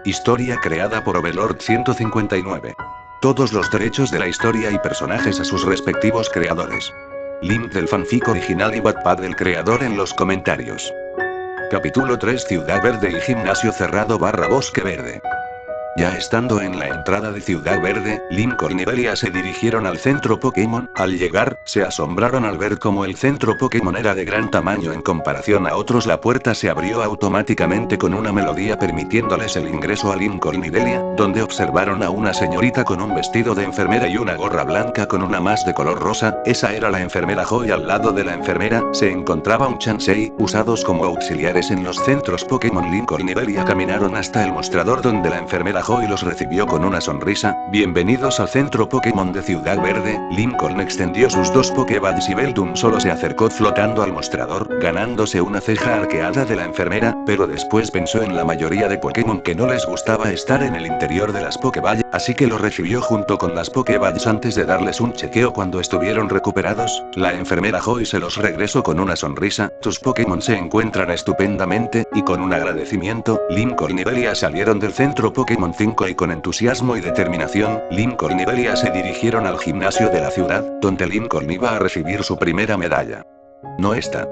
Historia creada por Overlord 159. Todos los derechos de la historia y personajes a sus respectivos creadores. Link del fanfic original y Wattpad del creador en los comentarios. Capítulo 3: Ciudad Verde y Gimnasio Cerrado / Bosque Verde. Ya estando en la entrada de Ciudad Verde, Lincoln y Delia se dirigieron al centro Pokémon. Al llegar, se asombraron al ver cómo el centro Pokémon era de gran tamaño en comparación a otros. La puerta se abrió automáticamente con una melodía permitiéndoles el ingreso a Lincoln y Delia, donde observaron a una señorita con un vestido de enfermera y una gorra blanca con una más de color rosa. Esa era la enfermera Joy. Al lado de la enfermera, se encontraba un Chansey, usados como auxiliares en los centros Pokémon. Lincoln y Delia caminaron hasta el mostrador donde la enfermera Joy los recibió con una sonrisa. Bienvenidos al centro Pokémon de Ciudad Verde. Lincoln extendió sus dos Pokéballs y Beldum solo se acercó flotando al mostrador, ganándose una ceja arqueada de la enfermera, pero después pensó en la mayoría de Pokémon que no les gustaba estar en el interior de las Pokéballs, así que lo recibió junto con las Pokéballs antes de darles un chequeo. Cuando estuvieron recuperados, la enfermera Joy se los regresó con una sonrisa. Tus Pokémon se encuentran estupendamente, y con un agradecimiento, Lincoln y Delia salieron del centro Pokémon 5 y con entusiasmo y determinación, Lincoln y Delia se dirigieron al gimnasio de la ciudad, donde Lincoln iba a recibir su primera medalla. No está.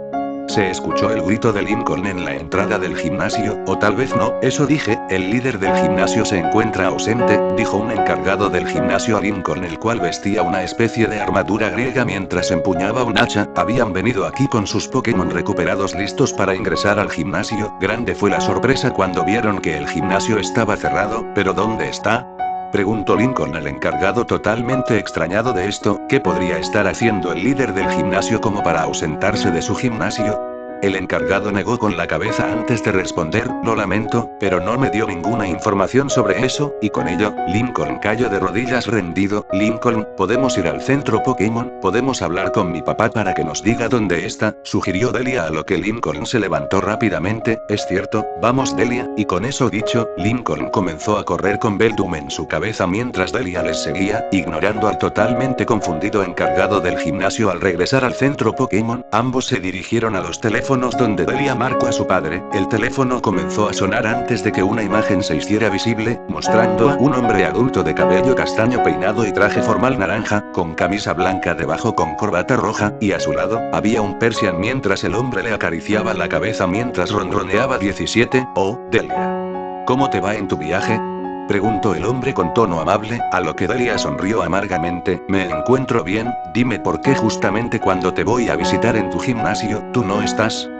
Se escuchó el grito de Lincoln en la entrada del gimnasio, o tal vez no, eso dije. El líder del gimnasio se encuentra ausente, dijo un encargado del gimnasio a Lincoln, el cual vestía una especie de armadura griega mientras empuñaba un hacha. Habían venido aquí con sus Pokémon recuperados listos para ingresar al gimnasio. Grande fue la sorpresa cuando vieron que el gimnasio estaba cerrado. ¿Pero dónde está?, preguntó Lincoln al encargado, totalmente extrañado de esto. ¿Qué podría estar haciendo el líder del gimnasio como para ausentarse de su gimnasio? El encargado negó con la cabeza antes de responder. Lo lamento, pero no me dio ninguna información sobre eso, y con ello, Lincoln cayó de rodillas rendido. Lincoln, ¿podemos ir al centro Pokémon? ¿Podemos hablar con mi papá para que nos diga dónde está?, sugirió Delia, a lo que Lincoln se levantó rápidamente. Es cierto, vamos Delia, y con eso dicho, Lincoln comenzó a correr con Beldum en su cabeza mientras Delia les seguía, ignorando al totalmente confundido encargado del gimnasio. Al regresar al centro Pokémon, ambos se dirigieron a los teléfonos donde Delia marcó a su padre. El teléfono comenzó a sonar antes de que una imagen se hiciera visible, mostrando a un hombre adulto de cabello castaño peinado y traje formal naranja, con camisa blanca debajo con corbata roja, y a su lado, había un Persian mientras el hombre le acariciaba la cabeza mientras ronroneaba. 17, oh, Delia. ¿Cómo te va en tu viaje?, preguntó el hombre con tono amable, a lo que Delia sonrió amargamente. Me encuentro bien. Dime por qué justamente cuando te voy a visitar en tu gimnasio, tú no estás.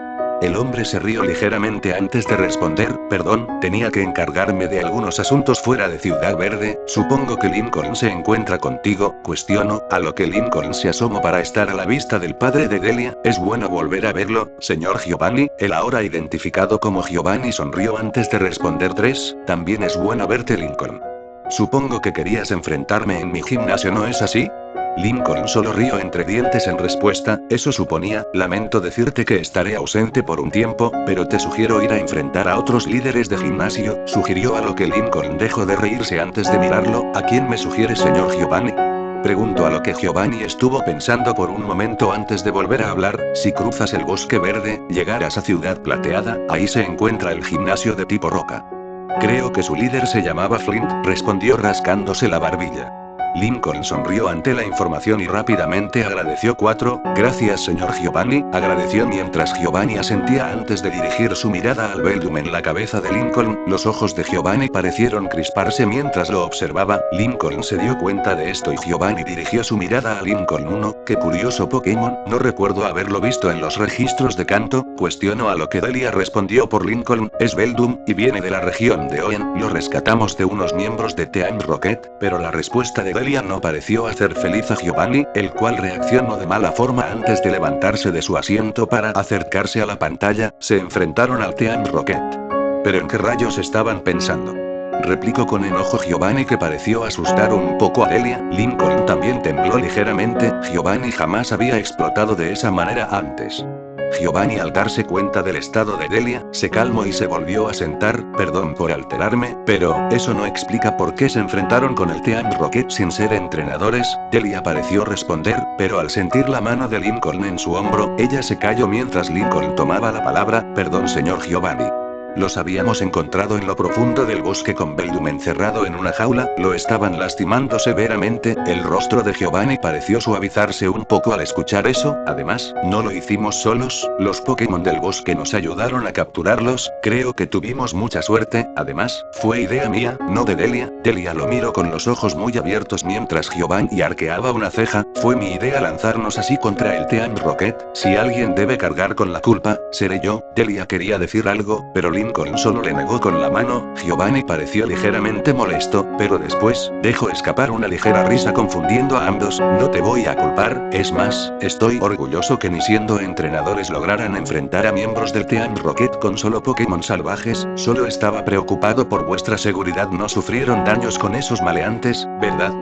El hombre se rió ligeramente antes de responder. Perdón, tenía que encargarme de algunos asuntos fuera de Ciudad Verde. Supongo que Lincoln se encuentra contigo, cuestionó, a lo que Lincoln se asomó para estar a la vista del padre de Delia. Es bueno volver a verlo, señor Giovanni. El ahora identificado como Giovanni sonrió antes de responder. 3, también es bueno verte, Lincoln. Supongo que querías enfrentarme en mi gimnasio, ¿no es así? Lincoln solo rió entre dientes en respuesta. Eso suponía. Lamento decirte que estaré ausente por un tiempo, pero te sugiero ir a enfrentar a otros líderes de gimnasio, sugirió, a lo que Lincoln dejó de reírse antes de mirarlo. ¿A quién me sugiere, señor Giovanni?, preguntó, a lo que Giovanni estuvo pensando por un momento antes de volver a hablar. Si cruzas el bosque verde, llegarás a Ciudad Plateada. Ahí se encuentra el gimnasio de tipo roca. Creo que su líder se llamaba Flint, respondió rascándose la barbilla. Lincoln sonrió ante la información y rápidamente agradeció. 4, gracias señor Giovanni, agradeció mientras Giovanni asentía antes de dirigir su mirada al Beldum en la cabeza de Lincoln. Los ojos de Giovanni parecieron crisparse mientras lo observaba. Lincoln se dio cuenta de esto y Giovanni dirigió su mirada a Lincoln. 1, qué curioso Pokémon, no recuerdo haberlo visto en los registros de canto, cuestionó, a lo que Delia respondió por Lincoln. Es Beldum, y viene de la región de Oen. Lo rescatamos de unos miembros de Team Rocket, pero la respuesta de Delia no pareció hacer feliz a Giovanni, el cual reaccionó de mala forma antes de levantarse de su asiento para acercarse a la pantalla. Se enfrentaron al Team Rocket. ¿Pero en qué rayos estaban pensando?, replicó con enojo Giovanni, que pareció asustar un poco a Delia. Lincoln también tembló ligeramente. Giovanni jamás había explotado de esa manera antes. Giovanni, al darse cuenta del estado de Delia, se calmó y se volvió a sentar. Perdón por alterarme, pero eso no explica por qué se enfrentaron con el Team Rocket sin ser entrenadores. Delia pareció responder, pero al sentir la mano de Lincoln en su hombro, ella se calló mientras Lincoln tomaba la palabra. Perdón señor Giovanni. Los habíamos encontrado en lo profundo del bosque con Beldum encerrado en una jaula, lo estaban lastimando severamente, el rostro de Giovanni pareció suavizarse un poco al escuchar eso, además, no lo hicimos solos, los Pokémon del bosque nos ayudaron a capturarlos, creo que tuvimos mucha suerte, además, fue idea mía, no de Delia. Delia lo miró con los ojos muy abiertos mientras Giovanni arqueaba una ceja, fue mi idea lanzarnos así contra el Team Rocket, si alguien debe cargar con la culpa, seré yo. Delia quería decir algo, pero Lincoln solo le negó con la mano. Giovanni pareció ligeramente molesto, pero después, dejó escapar una ligera risa confundiendo a ambos, no te voy a culpar, es más, estoy orgulloso que ni siendo entrenadores lograran enfrentar a miembros del Team Rocket con solo Pokémon salvajes, solo estaba preocupado por vuestra seguridad, no sufrieron daños con esos maleantes, ¿verdad?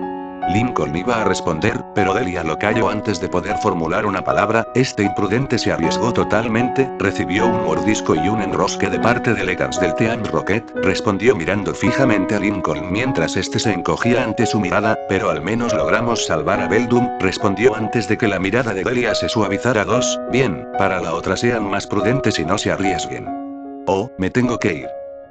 Lincoln iba a responder, pero Delia lo calló antes de poder formular una palabra, este imprudente se arriesgó totalmente, recibió un mordisco y un enrosque de parte de Legans del Team Rocket, respondió mirando fijamente a Lincoln mientras este se encogía ante su mirada, pero al menos logramos salvar a Beldum, respondió antes de que la mirada de Delia se suavizara. Bien, para la otra sean más prudentes y no se arriesguen. Oh, me tengo que ir.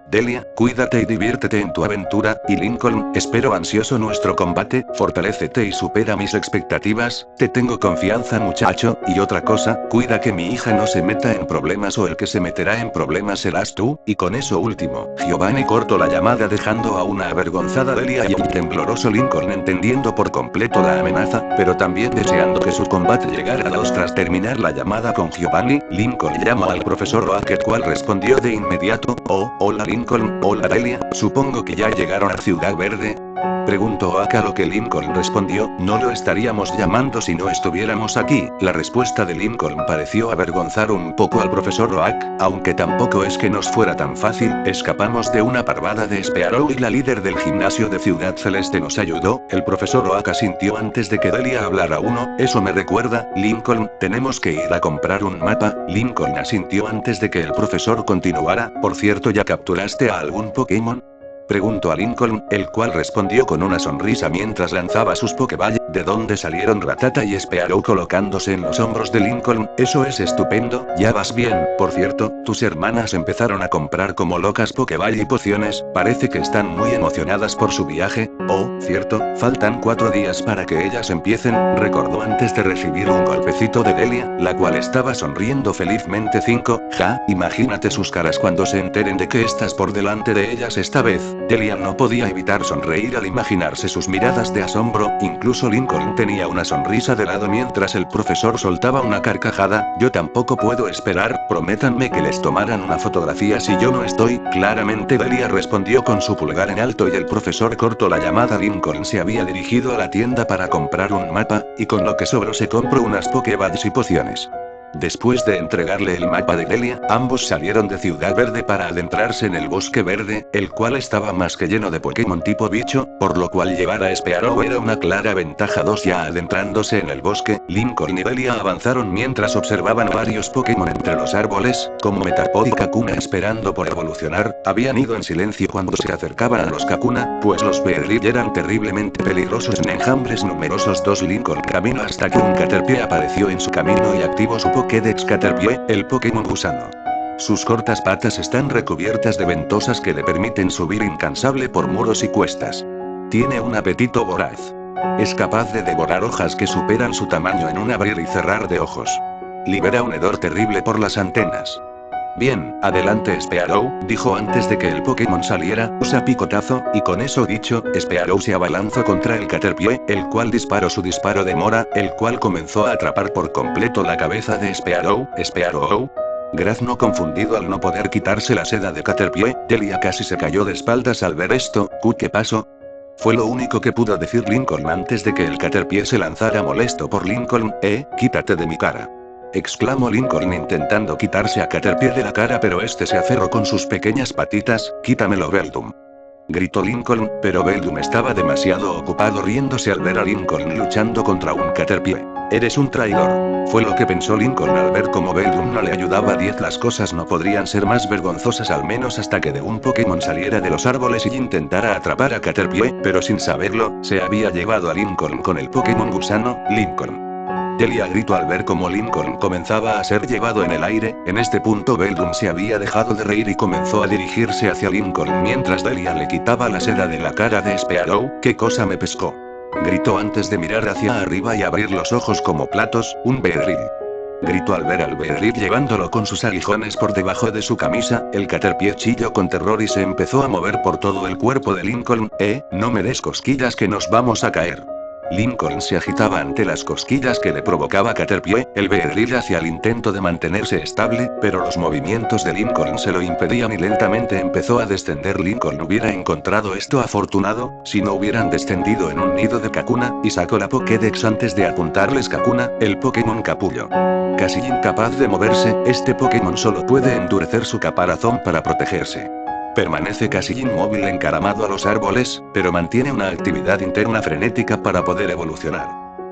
Delia, cuídate y diviértete en tu aventura, y Lincoln, espero ansioso nuestro combate, fortalécete y supera mis expectativas, te tengo confianza muchacho, y otra cosa, cuida que mi hija no se meta en problemas o el que se meterá en problemas serás tú, y con eso último, Giovanni cortó la llamada dejando a una avergonzada Delia y un tembloroso Lincoln entendiendo por completo la amenaza, pero también deseando que su combate llegara a dos. Tras terminar la llamada con Giovanni, Lincoln llamó al profesor Oak, el cual respondió de inmediato, oh, hola Lincoln, hola Delia, supongo que ya llegaron a Ciudad Verde. Preguntó Oak, a lo que Lincoln respondió, no lo estaríamos llamando si no estuviéramos aquí. La respuesta de Lincoln pareció avergonzar un poco al profesor Oak, aunque tampoco es que nos fuera tan fácil, escapamos de una parvada de Spearow y la líder del gimnasio de Ciudad Celeste nos ayudó. El profesor Oak asintió antes de que Delia hablara. Eso me recuerda, Lincoln, tenemos que ir a comprar un mapa. Lincoln asintió antes de que el profesor continuara, por cierto, ¿ya capturaste a algún Pokémon? Preguntó a Lincoln, el cual respondió con una sonrisa mientras lanzaba sus Pokéball, de donde salieron Rattata y Spearow colocándose en los hombros de Lincoln. Eso es estupendo, ya vas bien. Por cierto, tus hermanas empezaron a comprar como locas Pokéball y pociones, parece que están muy emocionadas por su viaje. Oh, cierto, faltan 4 días para que ellas empiecen, recordó antes de recibir un golpecito de Delia, la cual estaba sonriendo felizmente. 5, imagínate sus caras cuando se enteren de que estás por delante de ellas esta vez. Delia no podía evitar sonreír al imaginarse sus miradas de asombro, incluso Lincoln tenía una sonrisa de lado mientras el profesor soltaba una carcajada. Yo tampoco puedo esperar, prométanme que les tomaran una fotografía si yo no estoy. Claramente Delia respondió con su pulgar en alto y el profesor cortó la llamada. Lincoln se había dirigido a la tienda para comprar un mapa, y con lo que sobró se compró unas Pokéballs y pociones. Después de entregarle el mapa de Delia, ambos salieron de Ciudad Verde para adentrarse en el bosque verde, el cual estaba más que lleno de Pokémon tipo bicho, por lo cual llevar a Spearow era una clara ventaja. Ya adentrándose en el bosque, Lincoln y Delia avanzaron mientras observaban varios Pokémon entre los árboles, como Metapod y Kakuna esperando por evolucionar. Habían ido en silencio cuando se acercaban a los Kakuna, pues los Beedrill eran terriblemente peligrosos en enjambres numerosos. Lincoln caminó hasta que un Caterpie apareció en su camino y activó su Pokédex Caterpie, el Pokémon gusano. Sus cortas patas están recubiertas de ventosas que le permiten subir incansable por muros y cuestas. Tiene un apetito voraz. Es capaz de devorar hojas que superan su tamaño en un abrir y cerrar de ojos. Libera un hedor terrible por las antenas. Bien, adelante Spearow, dijo antes de que el Pokémon saliera, usa picotazo, y con eso dicho, Spearow se abalanzó contra el Caterpie, el cual disparó su disparo de mora, el cual comenzó a atrapar por completo la cabeza de Spearow. Grazno confundido al no poder quitarse la seda de Caterpie, Delia casi se cayó de espaldas al ver esto. ¿Qué pasó? Fue lo único que pudo decir Lincoln antes de que el Caterpie se lanzara molesto por Lincoln. Quítate de mi cara, exclamó Lincoln intentando quitarse a Caterpie de la cara, pero este se aferró con sus pequeñas patitas. Quítamelo Beldum, gritó Lincoln, pero Beldum estaba demasiado ocupado riéndose al ver a Lincoln luchando contra un Caterpie. Eres un traidor, fue lo que pensó Lincoln al ver cómo Beldum no le ayudaba. 10 Las cosas no podrían ser más vergonzosas, al menos hasta que de un Pokémon saliera de los árboles y intentara atrapar a Caterpie, pero sin saberlo, se había llevado a Lincoln con el Pokémon gusano. Lincoln Delia gritó al ver cómo Lincoln comenzaba a ser llevado en el aire. En este punto Beldum se había dejado de reír y comenzó a dirigirse hacia Lincoln mientras Delia le quitaba la seda de la cara de Sparrow. ¿Qué cosa me pescó?, gritó antes de mirar hacia arriba y abrir los ojos como platos. Un Beedrill, gritó al ver al Beedrill llevándolo con sus aguijones por debajo de su camisa. El Caterpie chilló con terror y se empezó a mover por todo el cuerpo de Lincoln. No me des cosquillas que nos vamos a caer. Lincoln se agitaba ante las cosquillas que le provocaba Caterpie. El Beedrill hacía el intento de mantenerse estable, pero los movimientos de Lincoln se lo impedían y lentamente empezó a descender. Lincoln hubiera encontrado esto afortunado, si no hubieran descendido en un nido de Kakuna, y sacó la Pokédex antes de apuntarles. Kakuna, el Pokémon capullo. Casi incapaz de moverse, este Pokémon solo puede endurecer su caparazón para protegerse. Permanece casi inmóvil encaramado a los árboles, pero mantiene una actividad interna frenética para poder evolucionar.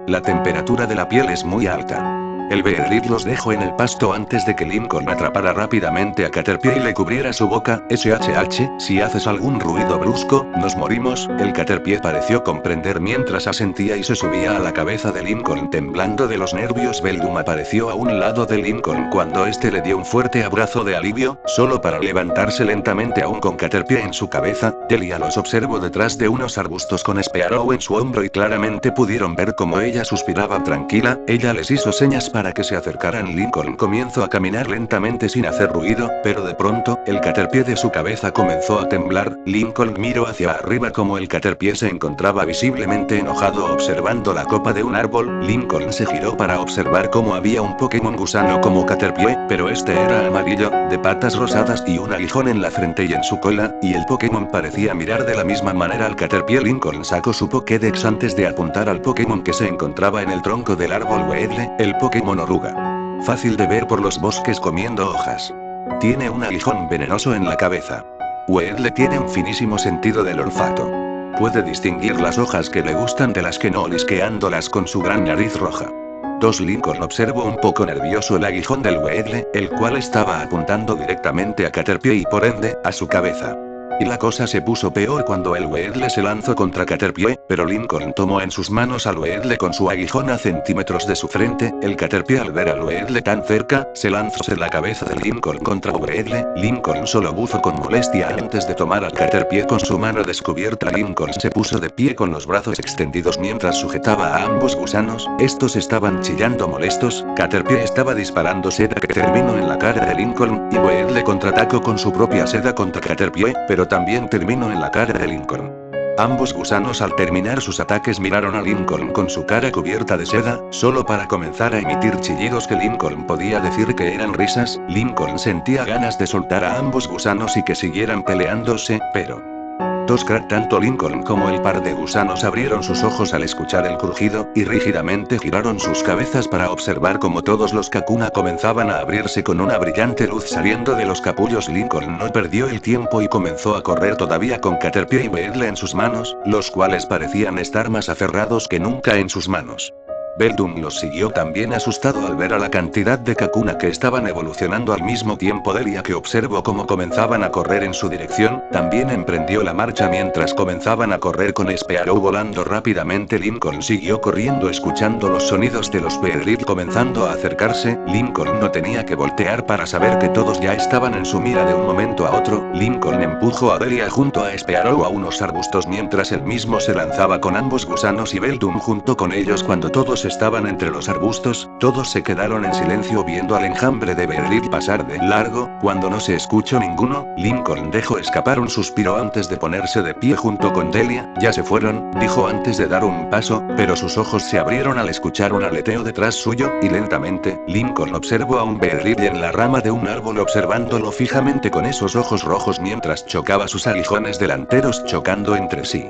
La temperatura de la piel es muy alta. El Beedrill los dejó en el pasto antes de que Lincoln atrapara rápidamente a Caterpie y le cubriera su boca. SHH, si haces algún ruido brusco, nos morimos. El Caterpie pareció comprender mientras asentía y se subía a la cabeza de Lincoln temblando de los nervios. Beldum apareció a un lado de Lincoln cuando este le dio un fuerte abrazo de alivio, solo para levantarse lentamente aún con Caterpie en su cabeza. Delia los observó detrás de unos arbustos con Sparrow en su hombro y claramente pudieron ver cómo ella suspiraba tranquila. Ella les hizo señas para que se acercaran. Lincoln comenzó a caminar lentamente sin hacer ruido, pero de pronto, el Caterpie de su cabeza comenzó a temblar. Lincoln miró hacia arriba como el Caterpie se encontraba visiblemente enojado observando la copa de un árbol. Lincoln se giró para observar cómo había un Pokémon gusano como Caterpie, pero este era amarillo, de patas rosadas y un aguijón en la frente y en su cola, y el Pokémon parecía mirar de la misma manera al Caterpie. Lincoln sacó su Pokédex antes de apuntar al Pokémon que se encontraba en el tronco del árbol Weedle, el Pokémon oruga. Fácil de ver por los bosques comiendo hojas. Tiene un aguijón venenoso en la cabeza. Weedle tiene un finísimo sentido del olfato. Puede distinguir las hojas que le gustan de las que no olisqueándolas con su gran nariz roja. Lincoln observó un poco nervioso el aguijón del Weedle, el cual estaba apuntando directamente a Caterpie y por ende, a su cabeza. Y la cosa se puso peor cuando el Weedle se lanzó contra Caterpie, pero Lincoln tomó en sus manos al Weedle con su aguijón a centímetros de su frente. El Caterpie al ver al Weedle tan cerca, se lanzó en la cabeza de Lincoln contra Weedle. Lincoln solo bufó con molestia antes de tomar al Caterpie con su mano descubierta. Lincoln se puso de pie con los brazos extendidos mientras sujetaba a ambos gusanos. Estos estaban chillando molestos. Caterpie estaba disparando seda que terminó en la cara de Lincoln, y Weedle contraatacó con su propia seda contra Caterpie, pero también terminó en la cara de Lincoln. Ambos gusanos al terminar sus ataques miraron a Lincoln con su cara cubierta de seda, solo para comenzar a emitir chillidos que Lincoln podía decir que eran risas. Lincoln sentía ganas de soltar a ambos gusanos y que siguieran peleándose, pero... Tanto Lincoln como el par de gusanos abrieron sus ojos al escuchar el crujido, y rígidamente giraron sus cabezas para observar cómo todos los Kakuna comenzaban a abrirse con una brillante luz saliendo de los capullos. Lincoln no perdió el tiempo y comenzó a correr todavía con Caterpie y Weedle en sus manos, los cuales parecían estar más aferrados que nunca en sus manos. Beldum los siguió también asustado al ver a la cantidad de Kakuna que estaban evolucionando al mismo tiempo. Delia, que observó cómo comenzaban a correr en su dirección, también emprendió la marcha mientras comenzaban a correr con Sparrow volando rápidamente. Lincoln siguió corriendo escuchando los sonidos de los Beedrill comenzando a acercarse. Lincoln no tenía que voltear para saber que todos ya estaban en su mira de un momento a otro. Lincoln empujó a Delia junto a Sparrow a unos arbustos mientras él mismo se lanzaba con ambos gusanos y Beldum junto con ellos. Cuando todos estaban entre los arbustos, todos se quedaron en silencio viendo al enjambre de Beedrill pasar de largo. Cuando no se escuchó ninguno, Lincoln dejó escapar un suspiro antes de ponerse de pie junto con Delia. Ya se fueron, dijo antes de dar un paso, pero sus ojos se abrieron al escuchar un aleteo detrás suyo, y lentamente, Lincoln observó a un Beedrill en la rama de un árbol observándolo fijamente con esos ojos rojos mientras chocaba sus aguijones delanteros chocando entre sí.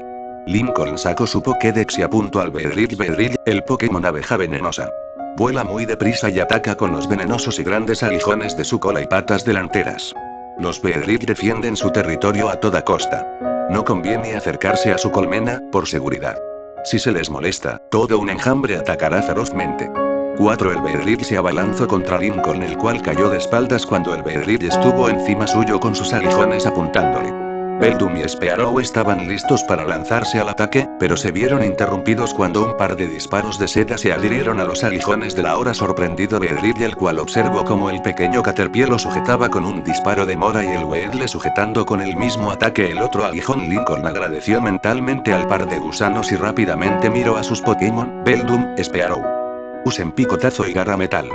Lincoln sacó su Pokédex y apuntó al Beedrill. Beedrill, el Pokémon abeja venenosa. Vuela muy deprisa y ataca con los venenosos y grandes aguijones de su cola y patas delanteras. Los Beedrill defienden su territorio a toda costa. No conviene acercarse a su colmena, por seguridad. Si se les molesta, todo un enjambre atacará ferozmente. 4. El Beedrill se abalanzó contra Lincoln, el cual cayó de espaldas cuando el Beedrill estuvo encima suyo con sus aguijones apuntándole. Beldum y Spearow estaban listos para lanzarse al ataque, pero se vieron interrumpidos cuando un par de disparos de seda se adhirieron a los aguijones del ahora sorprendido Beedrill, el cual observó como el pequeño Caterpie lo sujetaba con un disparo de Mora y el Weedle sujetando con el mismo ataque el otro aguijón. Lincoln agradeció mentalmente al par de gusanos y rápidamente miró a sus Pokémon, Beldum, Spearow. Usen picotazo y garra metal.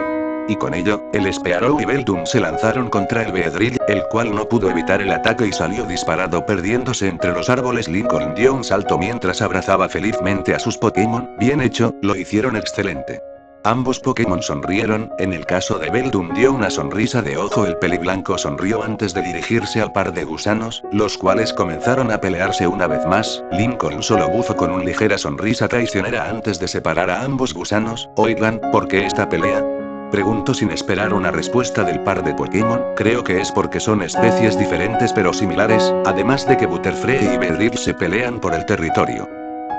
Y con ello, el Spearow y Beldum se lanzaron contra el Beedrill, el cual no pudo evitar el ataque y salió disparado perdiéndose entre los árboles. Lincoln dio un salto mientras abrazaba felizmente a sus Pokémon. Bien hecho, lo hicieron excelente. Ambos Pokémon sonrieron, en el caso de Beldum dio una sonrisa de ojo. El peliblanco sonrió antes de dirigirse al par de gusanos, los cuales comenzaron a pelearse una vez más. Lincoln solo bufó con una ligera sonrisa traicionera antes de separar a ambos gusanos. Oigan, ¿por qué esta pelea? Preguntó sin esperar una respuesta del par de Pokémon. Creo que es porque son especies diferentes pero similares, además de que Butterfree y Beedrill se pelean por el territorio.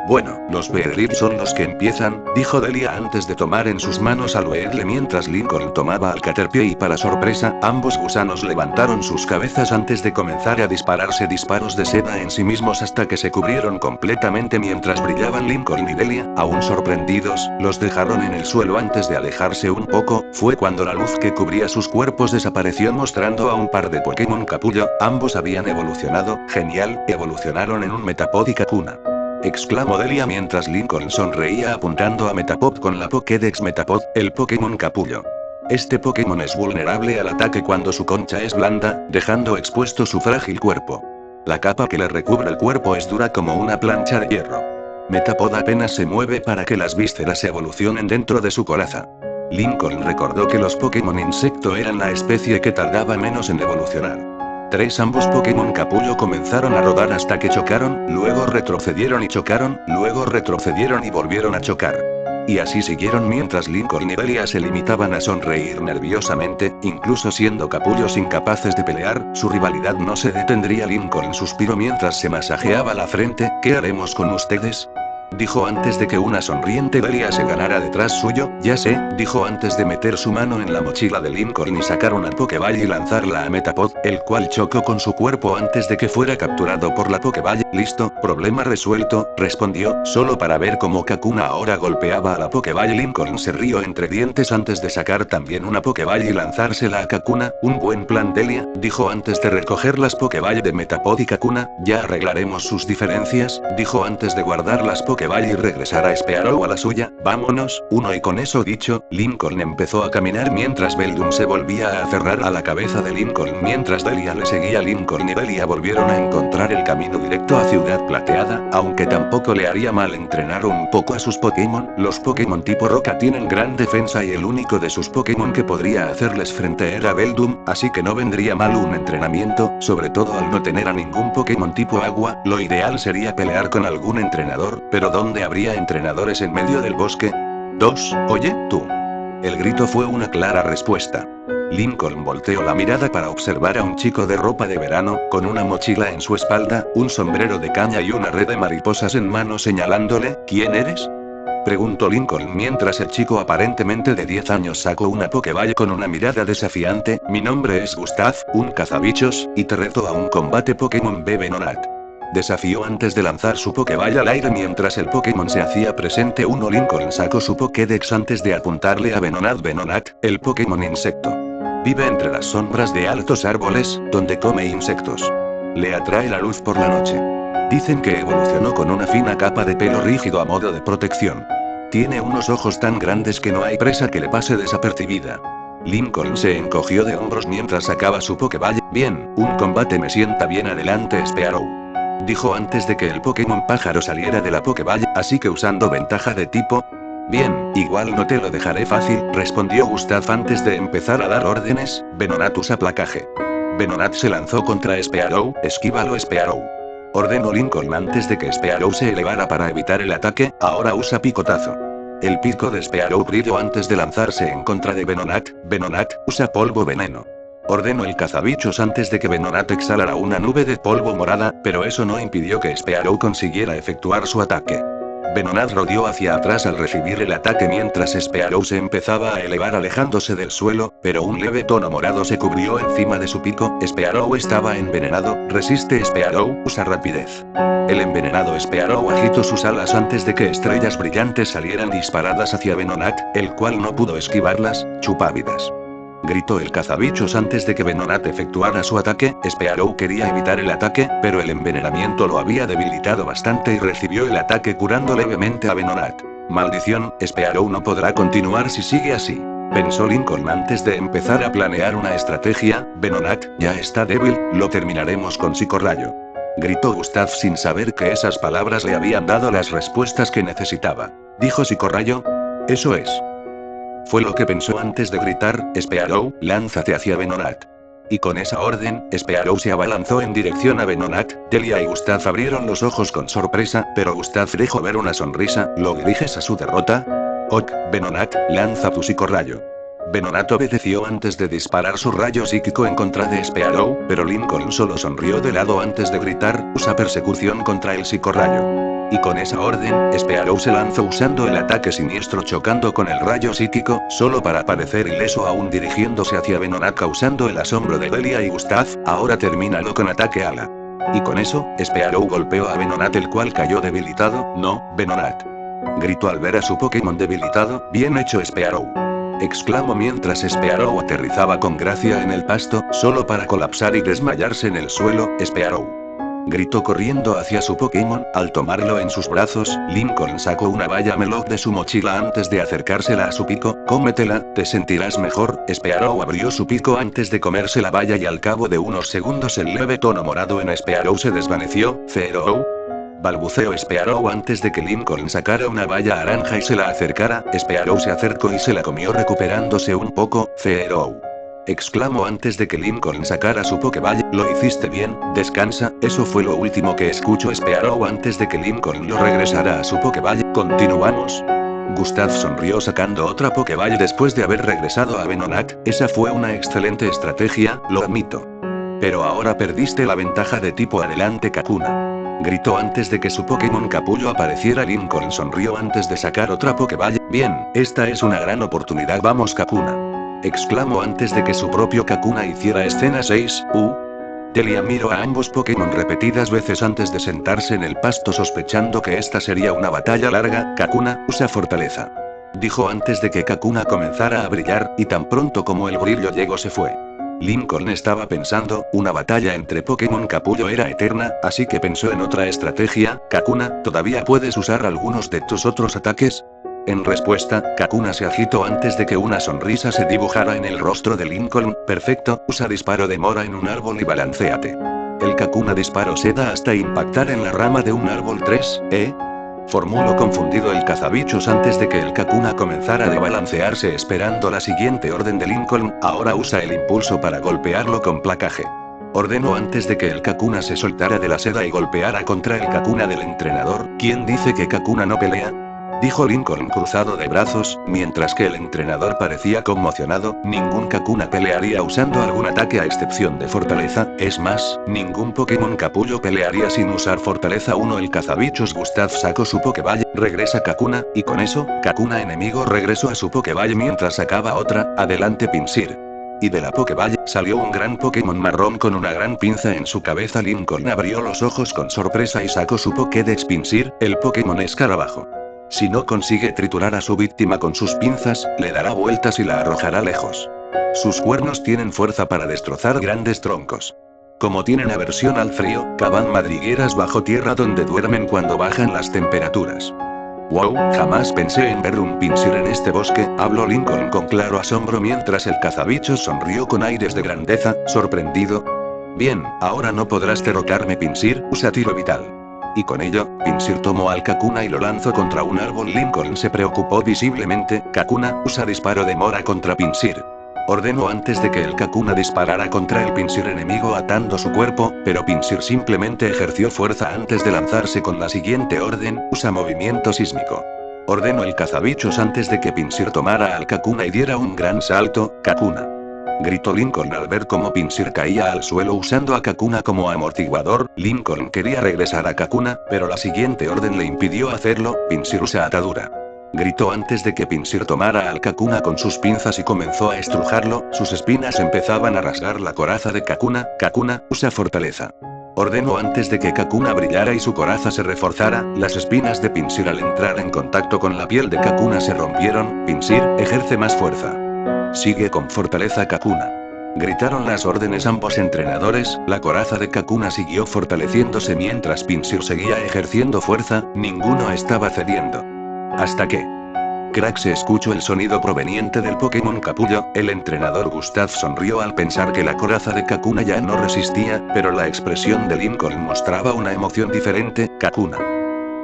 Bueno, los Beedrill son los que empiezan, dijo Delia antes de tomar en sus manos al Weedle mientras Lincoln tomaba al Caterpie y para sorpresa, ambos gusanos levantaron sus cabezas antes de comenzar a dispararse disparos de seda en sí mismos hasta que se cubrieron completamente mientras brillaban. Lincoln y Delia, aún sorprendidos, los dejaron en el suelo antes de alejarse un poco. Fue cuando la luz que cubría sus cuerpos desapareció mostrando a un par de Pokémon capullo. Ambos habían evolucionado, genial, evolucionaron en un Metapod y Kakuna. Exclamó Delia mientras Lincoln sonreía apuntando a Metapod con la Pokédex Metapod, el Pokémon capullo. Este Pokémon es vulnerable al ataque cuando su concha es blanda, dejando expuesto su frágil cuerpo. La capa que le recubre el cuerpo es dura como una plancha de hierro. Metapod apenas se mueve para que las vísceras evolucionen dentro de su coraza. Lincoln recordó que los Pokémon insecto eran la especie que tardaba menos en evolucionar. Ambos Pokémon capullo comenzaron a rodar hasta que chocaron, luego retrocedieron y chocaron, luego retrocedieron y volvieron a chocar. Y así siguieron mientras Lincoln y Delia se limitaban a sonreír nerviosamente, incluso siendo capullos incapaces de pelear, su rivalidad no se detendría. Lincoln suspiró mientras se masajeaba la frente. ¿Qué haremos con ustedes?, dijo antes de que una sonriente Delia se ganara detrás suyo. Ya sé, dijo antes de meter su mano en la mochila de Lincoln y sacar una Pokéball y lanzarla a Metapod, el cual chocó con su cuerpo antes de que fuera capturado por la Pokéball. Listo, problema resuelto, respondió, solo para ver cómo Kakuna ahora golpeaba a la Pokéball. Lincoln se rió entre dientes antes de sacar también una Pokéball y lanzársela a Kakuna. Un buen plan, Delia, dijo antes de recoger las Pokéball de Metapod y Kakuna. Ya arreglaremos sus diferencias, dijo antes de guardar las Pokéball y regresar a Spearow a la suya. Vámonos, uno. Y con eso dicho, Lincoln empezó a caminar mientras Beldum se volvía a aferrar a la cabeza de Lincoln mientras Delia le seguía. Lincoln y Delia volvieron a encontrar el camino directo a Ciudad Plateada, aunque tampoco le haría mal entrenar un poco a sus Pokémon. Los Pokémon tipo roca tienen gran defensa y el único de sus Pokémon que podría hacerles frente era Beldum, así que no vendría mal un entrenamiento, sobre todo al no tener a ningún Pokémon tipo agua. Lo ideal sería pelear con algún entrenador, pero ¿dónde habría entrenadores en medio del bosque? Oye, tú. El grito fue una clara respuesta. Lincoln volteó la mirada para observar a un chico de ropa de verano, con una mochila en su espalda, un sombrero de caña y una red de mariposas en mano señalándole. ¿Quién eres?, preguntó Lincoln mientras el chico aparentemente de 10 años sacó una Pokéball con una mirada desafiante. Mi nombre es Gustav, un cazabichos, y te reto a un combate Pokémon B. Venonat. Desafió antes de lanzar su Pokéball al aire mientras el Pokémon se hacía presente. Lincoln sacó su Pokédex antes de apuntarle a Venonat. Venonat, el Pokémon insecto. Vive entre las sombras de altos árboles, donde come insectos. Le atrae la luz por la noche. Dicen que evolucionó con una fina capa de pelo rígido a modo de protección. Tiene unos ojos tan grandes que no hay presa que le pase desapercibida. Lincoln se encogió de hombros mientras sacaba su Pokéball. Bien, un combate me sienta bien. Adelante, Spearow, dijo antes de que el Pokémon pájaro saliera de la Pokéball, así que usando ventaja de tipo. Bien, igual no te lo dejaré fácil, respondió Gustav antes de empezar a dar órdenes. Venonat usa placaje. Venonat se lanzó contra Spearow. Esquívalo, Spearow, ordenó Lincoln antes de que Spearow se elevara para evitar el ataque. Ahora usa picotazo. El pico de Spearow brilló antes de lanzarse en contra de Venonat. Venonat, usa polvo veneno, ordenó el cazabichos antes de que Venonat exhalara una nube de polvo morada, pero eso no impidió que Spearow consiguiera efectuar su ataque. Venonat rodeó hacia atrás al recibir el ataque mientras Spearow se empezaba a elevar alejándose del suelo, pero un leve tono morado se cubrió encima de su pico. Spearow estaba envenenado. Resiste Spearow, usa rapidez. El envenenado Spearow agitó sus alas antes de que estrellas brillantes salieran disparadas hacia Venonat, el cual no pudo esquivarlas. Chupávidas. Gritó el cazabichos antes de que Venonat efectuara su ataque. Spearow quería evitar el ataque, pero el envenenamiento lo había debilitado bastante y recibió el ataque curando levemente a Venonat. Maldición, Spearow no podrá continuar si sigue así. Pensó Lincoln antes de empezar a planear una estrategia. Venonat ya está débil, lo terminaremos con psicorrayo. Gritó Gustav sin saber que esas palabras le habían dado las respuestas que necesitaba. ¿Dijo psicorrayo? Eso es. Fue lo que pensó antes de gritar. Spearow, lánzate hacia Venonat. Y con esa orden, Spearow se abalanzó en dirección a Venonat. Delia y Gustav abrieron los ojos con sorpresa, pero Gustav dejó ver una sonrisa. ¿Lo diriges a su derrota? Ok, Venonat, lanza tu psicorrayo. Venonat obedeció antes de disparar su rayo psíquico en contra de Spearow, pero Lincoln solo sonrió de lado antes de gritar, usa persecución contra el psicorrayo. Y con esa orden, Spearow se lanzó usando el ataque siniestro chocando con el rayo psíquico, solo para parecer ileso aún dirigiéndose hacia Venonat causando el asombro de Delia y Gustav. Ahora termínalo con ataque ala. Y con eso, Spearow golpeó a Venonat el cual cayó debilitado. No, Venonat. Gritó al ver a su Pokémon debilitado. Bien hecho Spearow. Exclamó mientras Spearow aterrizaba con gracia en el pasto, solo para colapsar y desmayarse en el suelo. Spearow. Gritó corriendo hacia su Pokémon. Al tomarlo en sus brazos, Lincoln sacó una valla Melog de su mochila antes de acercársela a su pico. Cómetela, te sentirás mejor. Spearow abrió su pico antes de comerse la valla y al cabo de unos segundos el leve tono morado en Spearow se desvaneció. Zero. Balbuceó Spearow antes de que Lincoln sacara una valla naranja y se la acercara. Spearow se acercó y se la comió recuperándose un poco. Zero. Exclamó antes de que Lincoln sacara su Pokéball. Lo hiciste bien, descansa. Eso fue lo último que escuchó Spearow antes de que Lincoln lo regresara a su Pokéball. Continuamos. Gustav sonrió sacando otra Pokéball después de haber regresado a Venonat. Esa fue una excelente estrategia, lo admito. Pero ahora perdiste la ventaja de tipo adelante Kakuna. Gritó antes de que su Pokémon Capullo apareciera. Lincoln sonrió antes de sacar otra Pokéball. Bien, esta es una gran oportunidad. Vamos Kakuna. Exclamó antes de que su propio Kakuna hiciera escena 6. Delia miró a ambos Pokémon repetidas veces antes de sentarse en el pasto sospechando que esta sería una batalla larga. Kakuna, usa fortaleza. Dijo antes de que Kakuna comenzara a brillar, y tan pronto como el brillo llegó se fue. Lincoln estaba pensando, una batalla entre Pokémon Capullo era eterna, así que pensó en otra estrategia. Kakuna, ¿todavía puedes usar algunos de tus otros ataques? En respuesta, Kakuna se agitó antes de que una sonrisa se dibujara en el rostro de Lincoln. Perfecto, usa disparo de mora en un árbol y balancéate. El Kakuna disparó seda hasta impactar en la rama de un árbol. 3, formuló confundido el cazabichos antes de que el Kakuna comenzara a desbalancearse esperando la siguiente orden de Lincoln. Ahora usa el impulso para golpearlo con placaje. Ordenó antes de que el Kakuna se soltara de la seda y golpeara contra el Kakuna del entrenador. ¿Quién dice que Kakuna no pelea? Dijo Lincoln cruzado de brazos, mientras que el entrenador parecía conmocionado. Ningún Kakuna pelearía usando algún ataque a excepción de fortaleza, es más, ningún Pokémon Capullo pelearía sin usar fortaleza 1. El cazabichos Gustav sacó su Pokéball, regresa Kakuna, y con eso, Kakuna enemigo regresó a su Pokéball mientras sacaba otra. Adelante Pinsir. Y de la Pokéball, salió un gran Pokémon marrón con una gran pinza en su cabeza. Lincoln abrió los ojos con sorpresa y sacó su Pokédex Pinsir, el Pokémon escarabajo. Si no consigue triturar a su víctima con sus pinzas, le dará vueltas y la arrojará lejos. Sus cuernos tienen fuerza para destrozar grandes troncos. Como tienen aversión al frío, cavan madrigueras bajo tierra donde duermen cuando bajan las temperaturas. Wow, jamás pensé en ver un Pinsir en este bosque, habló Lincoln con claro asombro mientras el cazabichos sonrió con aires de grandeza, sorprendido. Bien, ahora no podrás derrotarme Pinsir, usa tiro vital. Y con ello, Pinsir tomó al Kakuna y lo lanzó contra un árbol. Lincoln se preocupó visiblemente. Kakuna, usa disparo de mora contra Pinsir. Ordenó antes de que el Kakuna disparara contra el Pinsir enemigo atando su cuerpo, pero Pinsir simplemente ejerció fuerza antes de lanzarse con la siguiente orden, usa movimiento sísmico. Ordenó el cazabichos antes de que Pinsir tomara al Kakuna y diera un gran salto. Kakuna. Gritó Lincoln al ver cómo Pinsir caía al suelo usando a Kakuna como amortiguador. Lincoln quería regresar a Kakuna, pero la siguiente orden le impidió hacerlo. Pinsir usa atadura. Gritó antes de que Pinsir tomara al Kakuna con sus pinzas y comenzó a estrujarlo. Sus espinas empezaban a rasgar la coraza de Kakuna. Kakuna, usa fortaleza. Ordenó antes de que Kakuna brillara y su coraza se reforzara. Las espinas de Pinsir al entrar en contacto con la piel de Kakuna se rompieron. Pinsir, ejerce más fuerza. Sigue con fortaleza Kakuna. Gritaron las órdenes ambos entrenadores. La coraza de Kakuna siguió fortaleciéndose mientras Pinsir seguía ejerciendo fuerza. Ninguno estaba cediendo. Hasta que crack se escuchó el sonido proveniente del Pokémon Capullo. El entrenador Gustav sonrió al pensar que la coraza de Kakuna ya no resistía, pero la expresión de Lincoln mostraba una emoción diferente. Kakuna.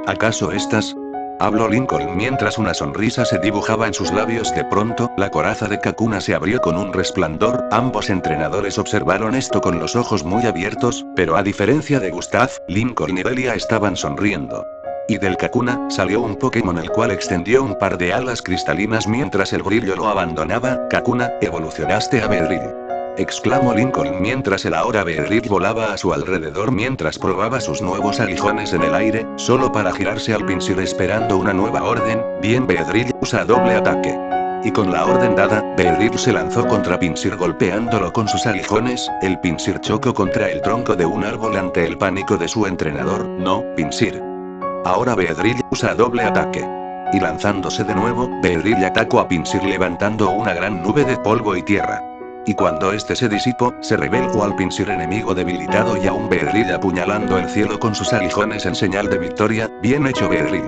¿Acaso estás? Habló Lincoln mientras una sonrisa se dibujaba en sus labios. De pronto, la coraza de Kakuna se abrió con un resplandor. Ambos entrenadores observaron esto con los ojos muy abiertos, pero a diferencia de Gustav, Lincoln y Delia estaban sonriendo. Y del Kakuna, salió un Pokémon el cual extendió un par de alas cristalinas mientras el brillo lo abandonaba. Kakuna, evolucionaste a Beedrill. Exclamó Lincoln mientras el ahora Beedrill volaba a su alrededor mientras probaba sus nuevos aguijones en el aire, solo para girarse al Pinsir esperando una nueva orden. Bien, Beedrill, usa doble ataque. Y con la orden dada, Beedrill se lanzó contra Pinsir golpeándolo con sus aguijones. El Pinsir chocó contra el tronco de un árbol ante el pánico de su entrenador. No, Pinsir. Ahora Beedrill usa doble ataque. Y lanzándose de nuevo, Beedrill atacó a Pinsir levantando una gran nube de polvo y tierra. Y cuando este se disipó, se reveló al Pinsir enemigo debilitado y a un Beedrill apuñalando el cielo con sus aguijones en señal de victoria. Bien hecho, Beedrill.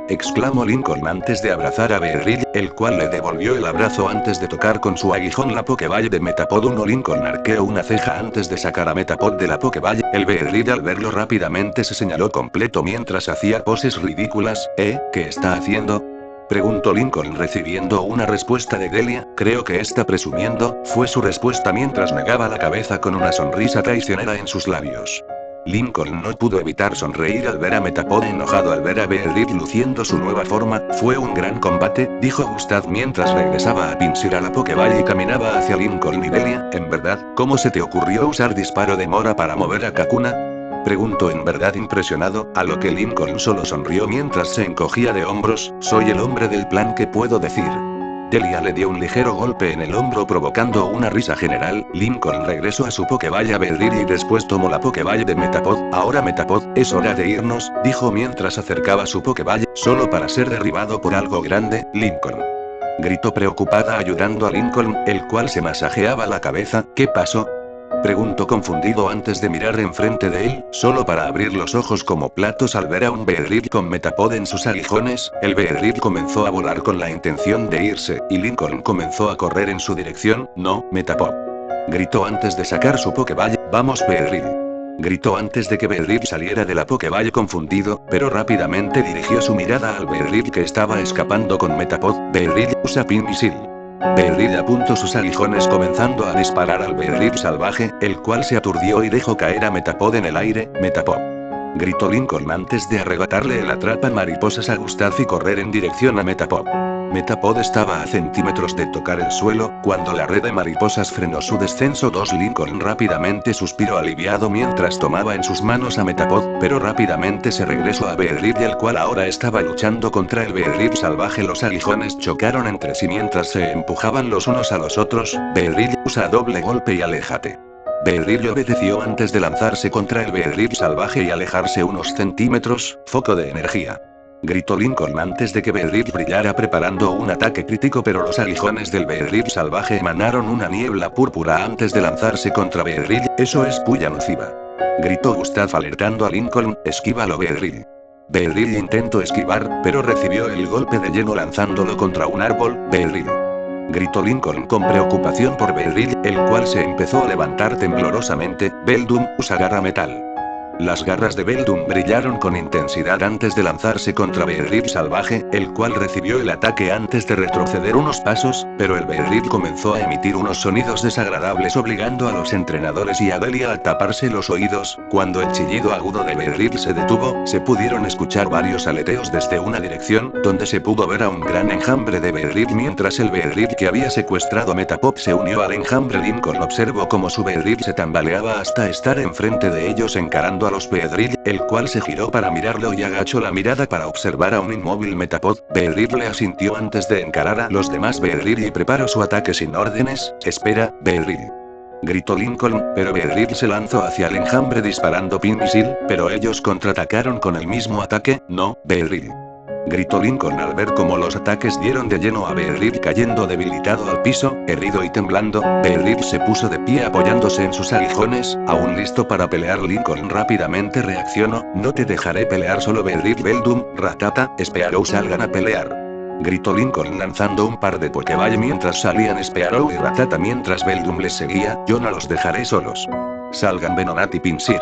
Exclamó Lincoln antes de abrazar a Beedrill, el cual le devolvió el abrazo antes de tocar con su aguijón la Pokéball de Metapod 1. Lincoln arqueó una ceja antes de sacar a Metapod de la Pokéball. El Beedrill al verlo rápidamente se señaló completo mientras hacía poses ridículas. ¿Qué está haciendo? Preguntó Lincoln recibiendo una respuesta de Delia. Creo que está presumiendo, fue su respuesta mientras negaba la cabeza con una sonrisa traicionera en sus labios. Lincoln no pudo evitar sonreír al ver a Metapod enojado al ver a Beedrill luciendo su nueva forma. Fue un gran combate, dijo Gustav mientras regresaba a Pinsir a la Pokéball y caminaba hacia Lincoln y Delia. ¿En verdad, cómo se te ocurrió usar disparo de mora para mover a Kakuna? Preguntó en verdad impresionado, a lo que Lincoln solo sonrió mientras se encogía de hombros. Soy el hombre del plan, ¿qué puedo decir? Delia le dio un ligero golpe en el hombro provocando una risa general. Lincoln regresó a su Pokéball a Beedrill y después tomó la Pokéball de Metapod. Ahora Metapod, es hora de irnos, dijo mientras acercaba su Pokéball, solo para ser derribado por algo grande. Lincoln. Gritó preocupada ayudando a Lincoln, el cual se masajeaba la cabeza. ¿Qué pasó? Preguntó confundido antes de mirar enfrente de él, solo para abrir los ojos como platos al ver a un Beedrill con Metapod en sus aguijones. El Beedrill comenzó a volar con la intención de irse, y Lincoln comenzó a correr en su dirección. No, Metapod. Gritó antes de sacar su Pokéball. Vamos, Beedrill. Gritó antes de que Beedrill saliera de la Pokéball confundido, pero rápidamente dirigió su mirada al Beedrill que estaba escapando con Metapod. Beedrill, usa Pin Misil. Beedrill apuntó sus aguijones comenzando a disparar al Beedrill salvaje, el cual se aturdió y dejó caer a Metapod en el aire. Metapod. Gritó Lincoln antes de arrebatarle el atrapa mariposas a Gustav y correr en dirección a Metapod. Metapod estaba a centímetros de tocar el suelo, cuando la red de mariposas frenó su descenso. Lincoln rápidamente suspiró aliviado mientras tomaba en sus manos a Metapod, pero rápidamente se regresó a Beedrill el cual ahora estaba luchando contra el Beedrill salvaje. Los aguijones chocaron entre sí mientras se empujaban los unos a los otros. Beedrill, usa doble golpe y aléjate. Beedrill obedeció antes de lanzarse contra el Beedrill salvaje y alejarse unos centímetros. Foco de energía. Gritó Lincoln antes de que Beedrill brillara preparando un ataque crítico, pero los aguijones del Beedrill salvaje emanaron una niebla púrpura antes de lanzarse contra Beedrill. Eso es puya nociva. Gritó Gustav alertando a Lincoln. Esquívalo, Beedrill. Beedrill intentó esquivar, pero recibió el golpe de lleno lanzándolo contra un árbol. Beedrill. Gritó Lincoln con preocupación por Beedrill, el cual se empezó a levantar temblorosamente. Beldum, usa garra metal. Las garras de Beldum brillaron con intensidad antes de lanzarse contra Beedrill salvaje, el cual recibió el ataque antes de retroceder unos pasos, pero el Beedrill comenzó a emitir unos sonidos desagradables obligando a los entrenadores y a Delia a taparse los oídos. Cuando el chillido agudo de Beedrill se detuvo, se pudieron escuchar varios aleteos desde una dirección, donde se pudo ver a un gran enjambre de Beedrill mientras el Beedrill que había secuestrado a Metapod se unió al enjambre. Lincoln observó cómo su Beedrill se tambaleaba hasta estar enfrente de ellos encarando a los Beedrill, el cual se giró para mirarlo y agachó la mirada para observar a un inmóvil Metapod. Beedrill le asintió antes de encarar a los demás Beedrill y preparó su ataque sin órdenes. Espera, Beedrill, gritó Lincoln, pero Beedrill se lanzó hacia el enjambre disparando Pin Misil, pero ellos contraatacaron con el mismo ataque. No, Beedrill, gritó Lincoln al ver cómo los ataques dieron de lleno a Beedrill cayendo debilitado al piso, herido y temblando. Beedrill se puso de pie apoyándose en sus aguijones, aún listo para pelear. Lincoln rápidamente reaccionó. No te dejaré pelear solo. Beedrill, Beldum, Ratata, Spearow salgan a pelear, gritó Lincoln lanzando un par de Pokéball mientras salían Spearow y Ratata mientras Beldum les seguía. Yo no los dejaré solos. Salgan Venonat y Pinsir.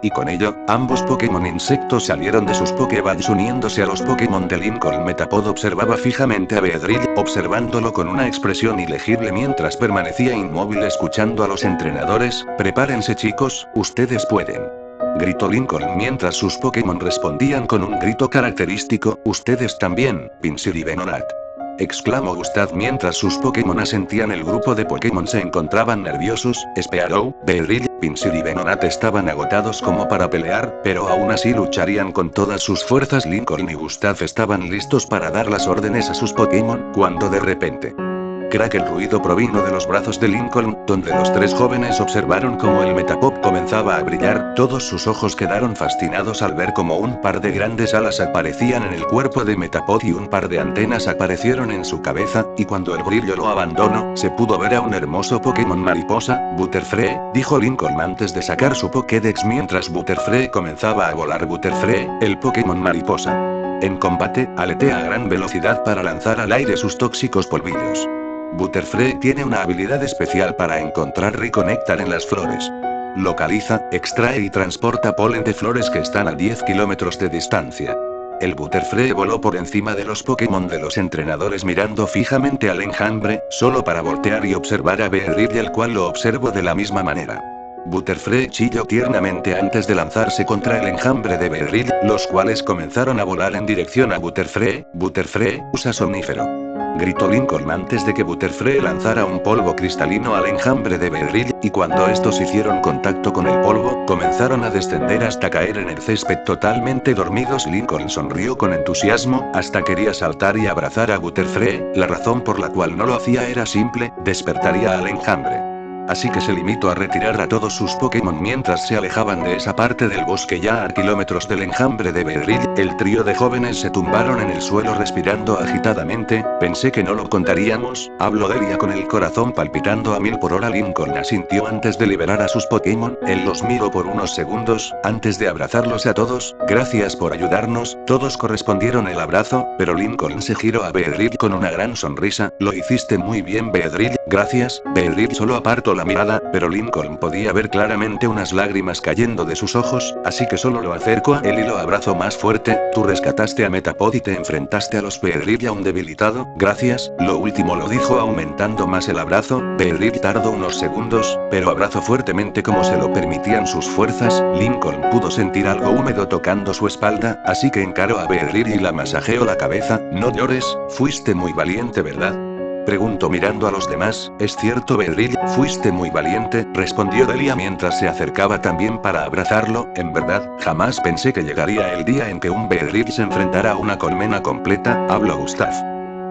Y con ello, ambos Pokémon insectos salieron de sus Pokéballs uniéndose a los Pokémon de Lincoln. Metapod observaba fijamente a Beedrill, observándolo con una expresión ilegible mientras permanecía inmóvil escuchando a los entrenadores. Prepárense chicos, ustedes pueden, gritó Lincoln mientras sus Pokémon respondían con un grito característico. Ustedes también, Pinsir y Venonat, exclamó Gustav mientras sus Pokémon asentían. El grupo de Pokémon se encontraban nerviosos. Spearow, Beedrill, Pinsir y Venonat estaban agotados como para pelear, pero aún así lucharían con todas sus fuerzas. Lincoln y Gustav estaban listos para dar las órdenes a sus Pokémon, cuando de repente, crack, el ruido provino de los brazos de Lincoln, donde los tres jóvenes observaron cómo el Metapod comenzaba a brillar. Todos sus ojos quedaron fascinados al ver cómo un par de grandes alas aparecían en el cuerpo de Metapod y un par de antenas aparecieron en su cabeza, y cuando el brillo lo abandonó, se pudo ver a un hermoso Pokémon mariposa. Butterfree, dijo Lincoln antes de sacar su Pokédex mientras Butterfree comenzaba a volar. Butterfree, el Pokémon mariposa, en combate, aletea a gran velocidad para lanzar al aire sus tóxicos polvillos. Butterfree tiene una habilidad especial para encontrar rico néctar en las flores. Localiza, extrae y transporta polen de flores que están a 10 kilómetros de distancia. El Butterfree voló por encima de los Pokémon de los entrenadores mirando fijamente al enjambre, solo para voltear y observar a Beedrill, el cual lo observó de la misma manera. Butterfree chilló tiernamente antes de lanzarse contra el enjambre de Beedrill, los cuales comenzaron a volar en dirección a Butterfree. Butterfree, usa somnífero, gritó Lincoln antes de que Butterfree lanzara un polvo cristalino al enjambre de Beedrill, y cuando estos hicieron contacto con el polvo, comenzaron a descender hasta caer en el césped totalmente dormidos. Lincoln sonrió con entusiasmo, hasta quería saltar y abrazar a Butterfree. La razón por la cual no lo hacía era simple: despertaría al enjambre. Así que se limitó a retirar a todos sus Pokémon mientras se alejaban de esa parte del bosque ya a kilómetros del enjambre de Beedrill. El trío de jóvenes se tumbaron en el suelo respirando agitadamente. Pensé que no lo contaríamos, habló Delia con el corazón palpitando a 1000 por hora. Lincoln asintió antes de liberar a sus Pokémon. Él los miró por unos segundos, antes de abrazarlos a todos. Gracias por ayudarnos. Todos correspondieron el abrazo, pero Lincoln se giró a Beedrill con una gran sonrisa. Lo hiciste muy bien, Beedrill. Gracias. Beedrill solo apartó la mirada, pero Lincoln podía ver claramente unas lágrimas cayendo de sus ojos, así que solo lo acercó a él y lo abrazó más fuerte. Tú rescataste a Metapod y te enfrentaste a los Beedrill aún debilitado. Gracias. Lo último lo dijo aumentando más el abrazo. Beedrill tardó unos segundos, pero abrazó fuertemente como se lo permitían sus fuerzas. Lincoln pudo sentir algo húmedo tocando su espalda, así que encaró a Beedrill y la masajeó la cabeza. No llores, fuiste muy valiente, ¿verdad?, preguntó mirando a los demás. Es cierto, Beedrill, fuiste muy valiente, respondió Delia mientras se acercaba también para abrazarlo. En verdad, jamás pensé que llegaría el día en que un Beedrill se enfrentara a una colmena completa, habló Gustav.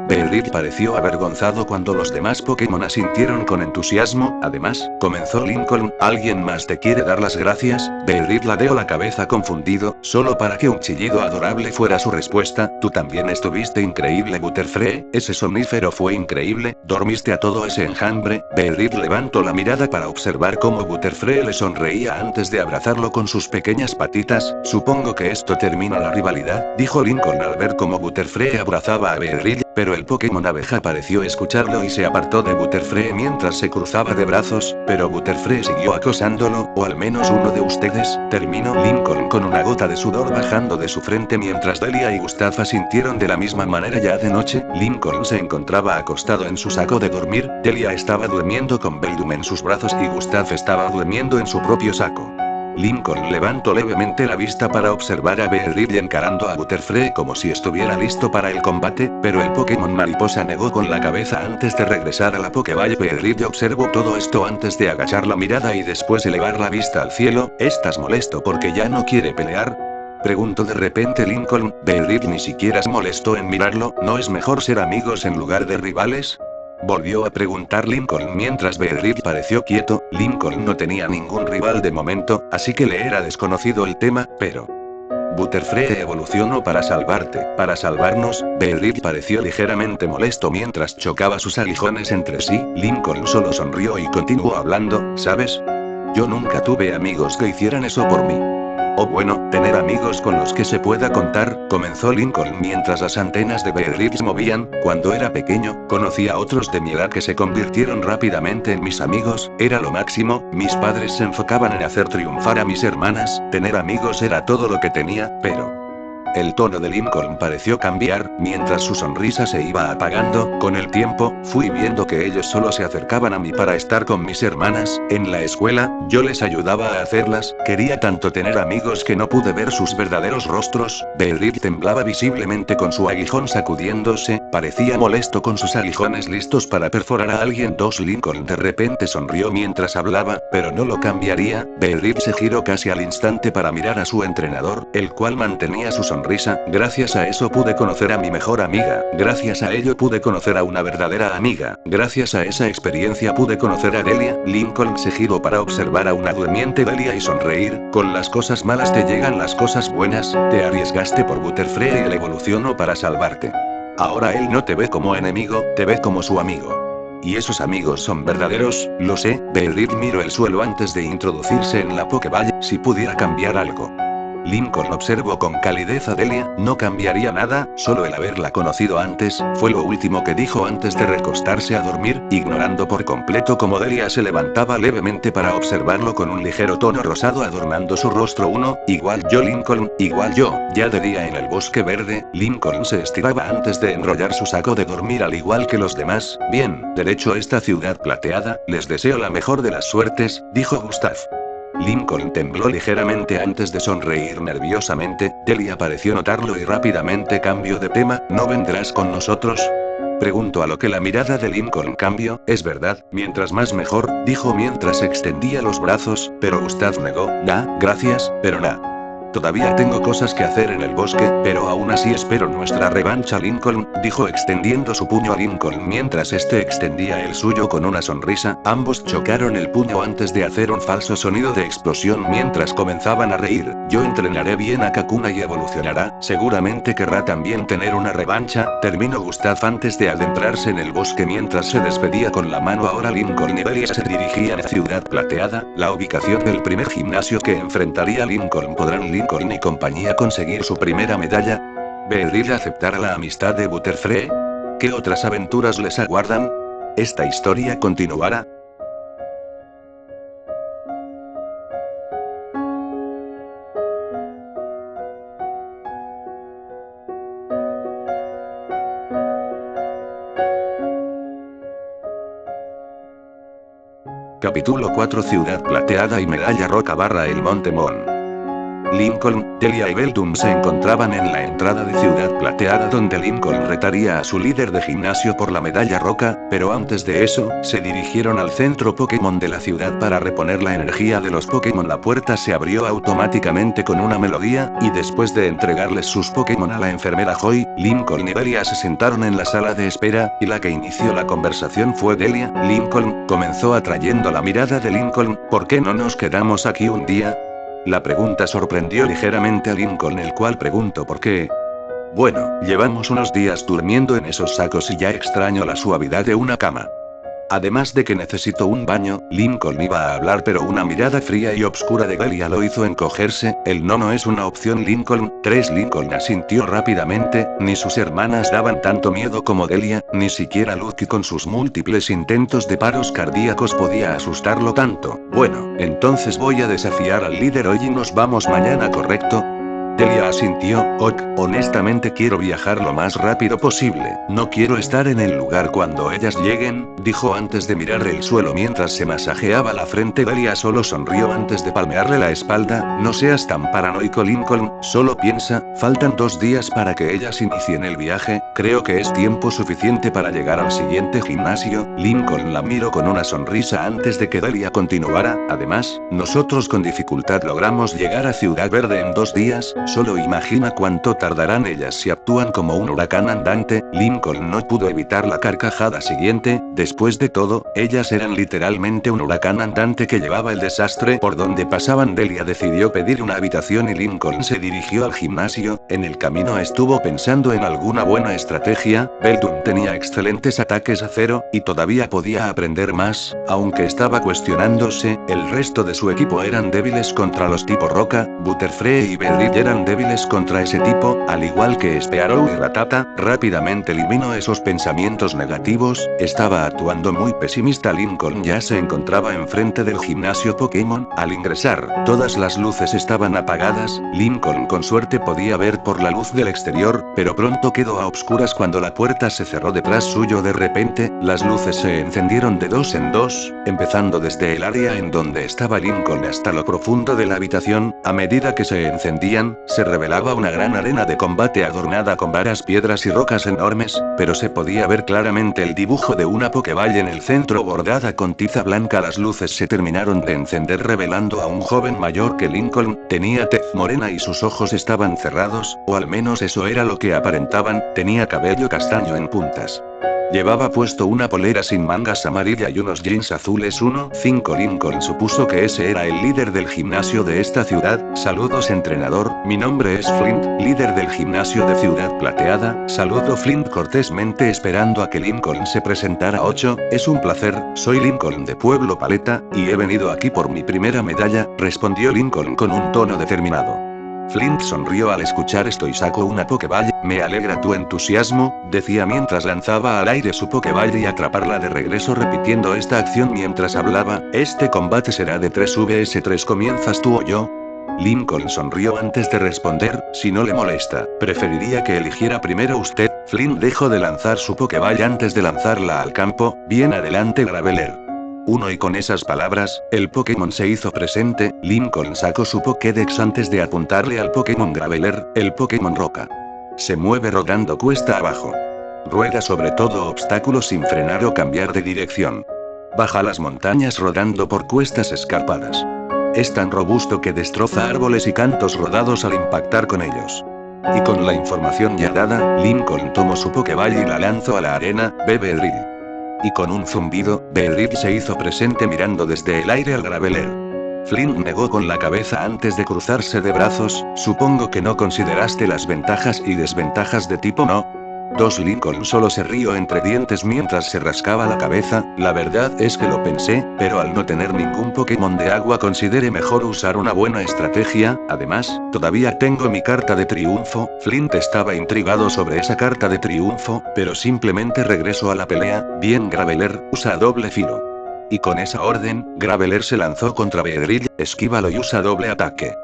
Beedrill pareció avergonzado cuando los demás Pokémon asintieron con entusiasmo. Además, comenzó Lincoln, ¿alguien más te quiere dar las gracias? Beedrill ladeó la cabeza confundido, solo para que un chillido adorable fuera su respuesta. Tú también estuviste increíble, Butterfree, ese somnífero fue increíble, dormiste a todo ese enjambre. Beedrill levantó la mirada para observar cómo Butterfree le sonreía antes de abrazarlo con sus pequeñas patitas. Supongo que esto termina la rivalidad, dijo Lincoln al ver cómo Butterfree abrazaba a Beedrill. pero el Pokémon abeja pareció escucharlo y se apartó de Butterfree mientras se cruzaba de brazos, pero Butterfree siguió acosándolo, o al menos uno de ustedes, terminó Lincoln con una gota de sudor bajando de su frente mientras Delia y Gustafa sintieron de la misma manera ya de noche. Lincoln se encontraba acostado en su saco de dormir, Delia estaba durmiendo con Beldum en sus brazos y Gustav estaba durmiendo en su propio saco. Lincoln levantó levemente la vista para observar a Beedrill encarando a Butterfree como si estuviera listo para el combate, pero el Pokémon mariposa negó con la cabeza antes de regresar a la Pokéball. Beedrill observó todo esto antes de agachar la mirada y después elevar la vista al cielo. ¿Estás molesto porque ya no quiere pelear?, preguntó de repente Lincoln. Beedrill ni siquiera se molestó en mirarlo. ¿No es mejor ser amigos en lugar de rivales?, volvió a preguntar Lincoln mientras Beedrill pareció quieto. Lincoln no tenía ningún rival de momento, así que le era desconocido el tema, pero... Butterfree evolucionó para salvarte, para salvarnos. Beedrill pareció ligeramente molesto mientras chocaba sus aguijones entre sí. Lincoln solo sonrió y continuó hablando. ¿Sabes? Yo nunca tuve amigos que hicieran eso por mí. O bueno, tener amigos con los que se pueda contar, comenzó Lincoln mientras las antenas de Beedrill se movían. Cuando era pequeño, conocí a otros de mi edad que se convirtieron rápidamente en mis amigos, era lo máximo. Mis padres se enfocaban en hacer triunfar a mis hermanas, tener amigos era todo lo que tenía, pero... El tono de Lincoln pareció cambiar, mientras su sonrisa se iba apagando. Con el tiempo, fui viendo que ellos solo se acercaban a mí para estar con mis hermanas. En la escuela, yo les ayudaba a hacerlas. Quería tanto tener amigos que no pude ver sus verdaderos rostros. Beedrill temblaba visiblemente con su aguijón sacudiéndose, parecía molesto con sus aguijones listos para perforar a alguien. Lincoln de repente sonrió mientras hablaba, pero no lo cambiaría. Beedrill se giró casi al instante para mirar a su entrenador, el cual mantenía su sonrisa. Gracias a eso pude conocer a mi mejor amiga, gracias a ello pude conocer a una verdadera amiga, gracias a esa experiencia pude conocer a Delia. Lincoln se giró para observar a una durmiente Delia y sonreír. Con las cosas malas te llegan las cosas buenas. Te arriesgaste por Butterfree y él evolucionó para salvarte. Ahora él no te ve como enemigo, te ve como su amigo. Y esos amigos son verdaderos, lo sé. Beedrill miró el suelo antes de introducirse en la Pokéball. Si pudiera cambiar algo. Lincoln observó con calidez a Delia. No cambiaría nada, solo el haberla conocido antes, fue lo último que dijo antes de recostarse a dormir, ignorando por completo cómo Delia se levantaba levemente para observarlo con un ligero tono rosado adornando su rostro. Igual yo Lincoln, igual yo. Ya de día en el bosque verde, Lincoln se estiraba antes de enrollar su saco de dormir al igual que los demás. Bien, derecho a esta ciudad plateada, les deseo la mejor de las suertes, dijo Gustav. Lincoln tembló ligeramente antes de sonreír nerviosamente. Delia pareció notarlo y rápidamente cambió de tema. ¿No vendrás con nosotros?, preguntó, a lo que la mirada de Lincoln cambió. Es verdad, mientras más mejor, dijo mientras extendía los brazos, pero Gustav negó. Gracias, pero todavía tengo cosas que hacer en el bosque, pero aún así espero nuestra revancha. Lincoln, dijo extendiendo su puño a Lincoln mientras este extendía el suyo con una sonrisa. Ambos chocaron el puño antes de hacer un falso sonido de explosión mientras comenzaban a reír. Yo entrenaré bien a Kakuna y evolucionará, seguramente querrá también tener una revancha, terminó Gustav antes de adentrarse en el bosque mientras se despedía con la mano. Ahora Lincoln y Delia se dirigían a Ciudad Plateada, la ubicación del primer gimnasio que enfrentaría Lincoln. ¿Podrán Lincoln y compañía conseguir su primera medalla? ¿Beedrill aceptará la amistad de Butterfree? ¿Qué otras aventuras les aguardan? ¿Esta historia continuará? Capítulo 4. Ciudad Plateada y Medalla Roca / el Monte Mon. Lincoln, Delia y Beldum se encontraban en la entrada de Ciudad Plateada donde Lincoln retaría a su líder de gimnasio por la medalla roca, pero antes de eso, se dirigieron al centro Pokémon de la ciudad para reponer la energía de los Pokémon. La puerta se abrió automáticamente con una melodía, y después de entregarles sus Pokémon a la enfermera Joy, Lincoln y Delia se sentaron en la sala de espera, y la que inició la conversación fue Delia. Lincoln, comenzó atrayendo la mirada de Lincoln, ¿por qué no nos quedamos aquí un día? La pregunta sorprendió ligeramente a Lincoln, el cual preguntó por qué. Bueno, llevamos unos días durmiendo en esos sacos y ya extraño la suavidad de una cama. Además de que necesito un baño, Lincoln iba a hablar pero una mirada fría y obscura de Delia lo hizo encogerse. El no es una opción Lincoln. 3 Lincoln asintió rápidamente, ni sus hermanas daban tanto miedo como Delia, ni siquiera Lucky con sus múltiples intentos de paros cardíacos podía asustarlo tanto. Bueno, entonces voy a desafiar al líder hoy y nos vamos mañana, ¿correcto? Delia asintió. Ok, honestamente quiero viajar lo más rápido posible. No quiero estar en el lugar cuando ellas lleguen, dijo antes de mirar el suelo mientras se masajeaba la frente. Delia solo sonrió antes de palmearle la espalda. No seas tan paranoico, Lincoln, solo piensa, faltan 2 días para que ellas inicien el viaje, creo que es tiempo suficiente para llegar al siguiente gimnasio. Lincoln la miró con una sonrisa antes de que Delia continuara. Además, nosotros con dificultad logramos llegar a Ciudad Verde en 2 días. Solo imagina cuánto tardarán ellas si actúan como un huracán andante. Lincoln no pudo evitar la carcajada siguiente. Después de todo, ellas eran literalmente un huracán andante que llevaba el desastre por donde pasaban. Delia decidió pedir una habitación y Lincoln se dirigió al gimnasio. En el camino estuvo pensando en alguna buena estrategia. Beldum tenía excelentes ataques a cero, y todavía podía aprender más, aunque estaba cuestionándose. El resto de su equipo eran débiles contra los tipo Roca. Butterfree y Bedrill eran débiles contra ese tipo, al igual que Spearow y Ratata. Rápidamente eliminó esos pensamientos negativos. Estaba actuando muy pesimista. Lincoln ya se encontraba enfrente del gimnasio Pokémon. Al ingresar, todas las luces estaban apagadas. Lincoln con suerte podía ver por la luz del exterior, pero pronto quedó a obscuras cuando la puerta se cerró detrás suyo. De repente, las luces se encendieron de 2 en 2, empezando desde el área en donde estaba Lincoln hasta lo profundo de la habitación. A medida que se encendían, se revelaba una gran arena de combate adornada con varas, piedras y rocas enormes, pero se podía ver claramente el dibujo de una Pokéball en el centro bordada con tiza blanca. Las luces se terminaron de encender revelando a un joven mayor que Lincoln. Tenía tez morena y sus ojos estaban cerrados, o al menos eso era lo que aparentaban. Tenía cabello castaño en puntas. Llevaba puesto una polera sin mangas amarilla y unos jeans azules 1-5. Lincoln supuso que ese era el líder del gimnasio de esta ciudad. Saludos, entrenador, mi nombre es Flint, líder del gimnasio de Ciudad Plateada. Saludó Flint cortésmente esperando a que Lincoln se presentara. 8, es un placer, soy Lincoln de Pueblo Paleta, y he venido aquí por mi primera medalla, respondió Lincoln con un tono determinado. Flint sonrió al escuchar esto y sacó una Pokéball. Me alegra tu entusiasmo, decía mientras lanzaba al aire su Pokéball y atraparla de regreso, repitiendo esta acción mientras hablaba. Este combate será de 3 vs 3, ¿comienzas tú o yo? Lincoln sonrió antes de responder. Si no le molesta, preferiría que eligiera primero usted. Flint dejó de lanzar su Pokéball antes de lanzarla al campo. Bien, adelante, Graveler. 1 y con esas palabras, el Pokémon se hizo presente. Lincoln sacó su Pokédex antes de apuntarle al Pokémon Graveler, el Pokémon Roca. Se mueve rodando cuesta abajo. Rueda sobre todo obstáculo sin frenar o cambiar de dirección. Baja las montañas rodando por cuestas escarpadas. Es tan robusto que destroza árboles y cantos rodados al impactar con ellos. Y con la información ya dada, Lincoln tomó su Pokéball y la lanzó a la arena. Bedrill. Y con un zumbido, Bedrill se hizo presente mirando desde el aire al Graveler. Flint negó con la cabeza antes de cruzarse de brazos. Supongo que no consideraste las ventajas y desventajas de tipo no. 2. Lincoln solo se rió entre dientes mientras se rascaba la cabeza. La verdad es que lo pensé, pero al no tener ningún Pokémon de agua consideré mejor usar una buena estrategia. Además, todavía tengo mi carta de triunfo. Flint estaba intrigado sobre esa carta de triunfo, pero simplemente regresó a la pelea. Bien, Graveler, usa doble filo. Y con esa orden, Graveler se lanzó contra Bedrill. Esquívalo y usa doble ataque.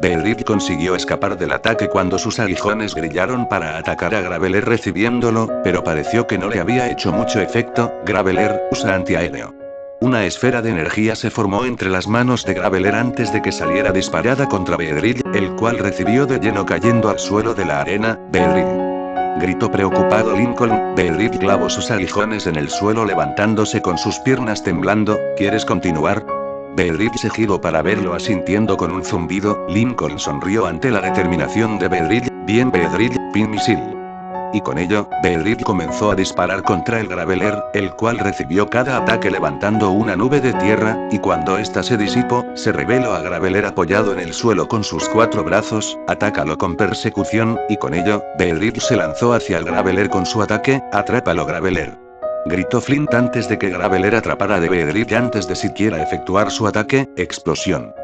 Bedrill consiguió escapar del ataque cuando sus aguijones brillaron para atacar a Graveler recibiéndolo, pero pareció que no le había hecho mucho efecto. Graveler, usa antiaéreo. Una esfera de energía se formó entre las manos de Graveler antes de que saliera disparada contra Bedrill, el cual recibió de lleno cayendo al suelo de la arena. Bedrill. Gritó preocupado Lincoln. Bedrill clavó sus aguijones en el suelo levantándose con sus piernas temblando. ¿Quieres continuar? Bedrill se giró para verlo asintiendo con un zumbido. Lincoln sonrió ante la determinación de Bedrill. Bien, Bedrill, pin misil. Y con ello, Bedrill comenzó a disparar contra el Graveler, el cual recibió cada ataque levantando una nube de tierra, y cuando ésta se disipó, se reveló a Graveler apoyado en el suelo con sus 4 brazos. Atácalo con persecución, y con ello, Bedrill se lanzó hacia el Graveler con su ataque. Atrápalo, Graveler. Gritó Flint antes de que Graveler atrapara a Beedrill y antes de siquiera efectuar su ataque, explosión.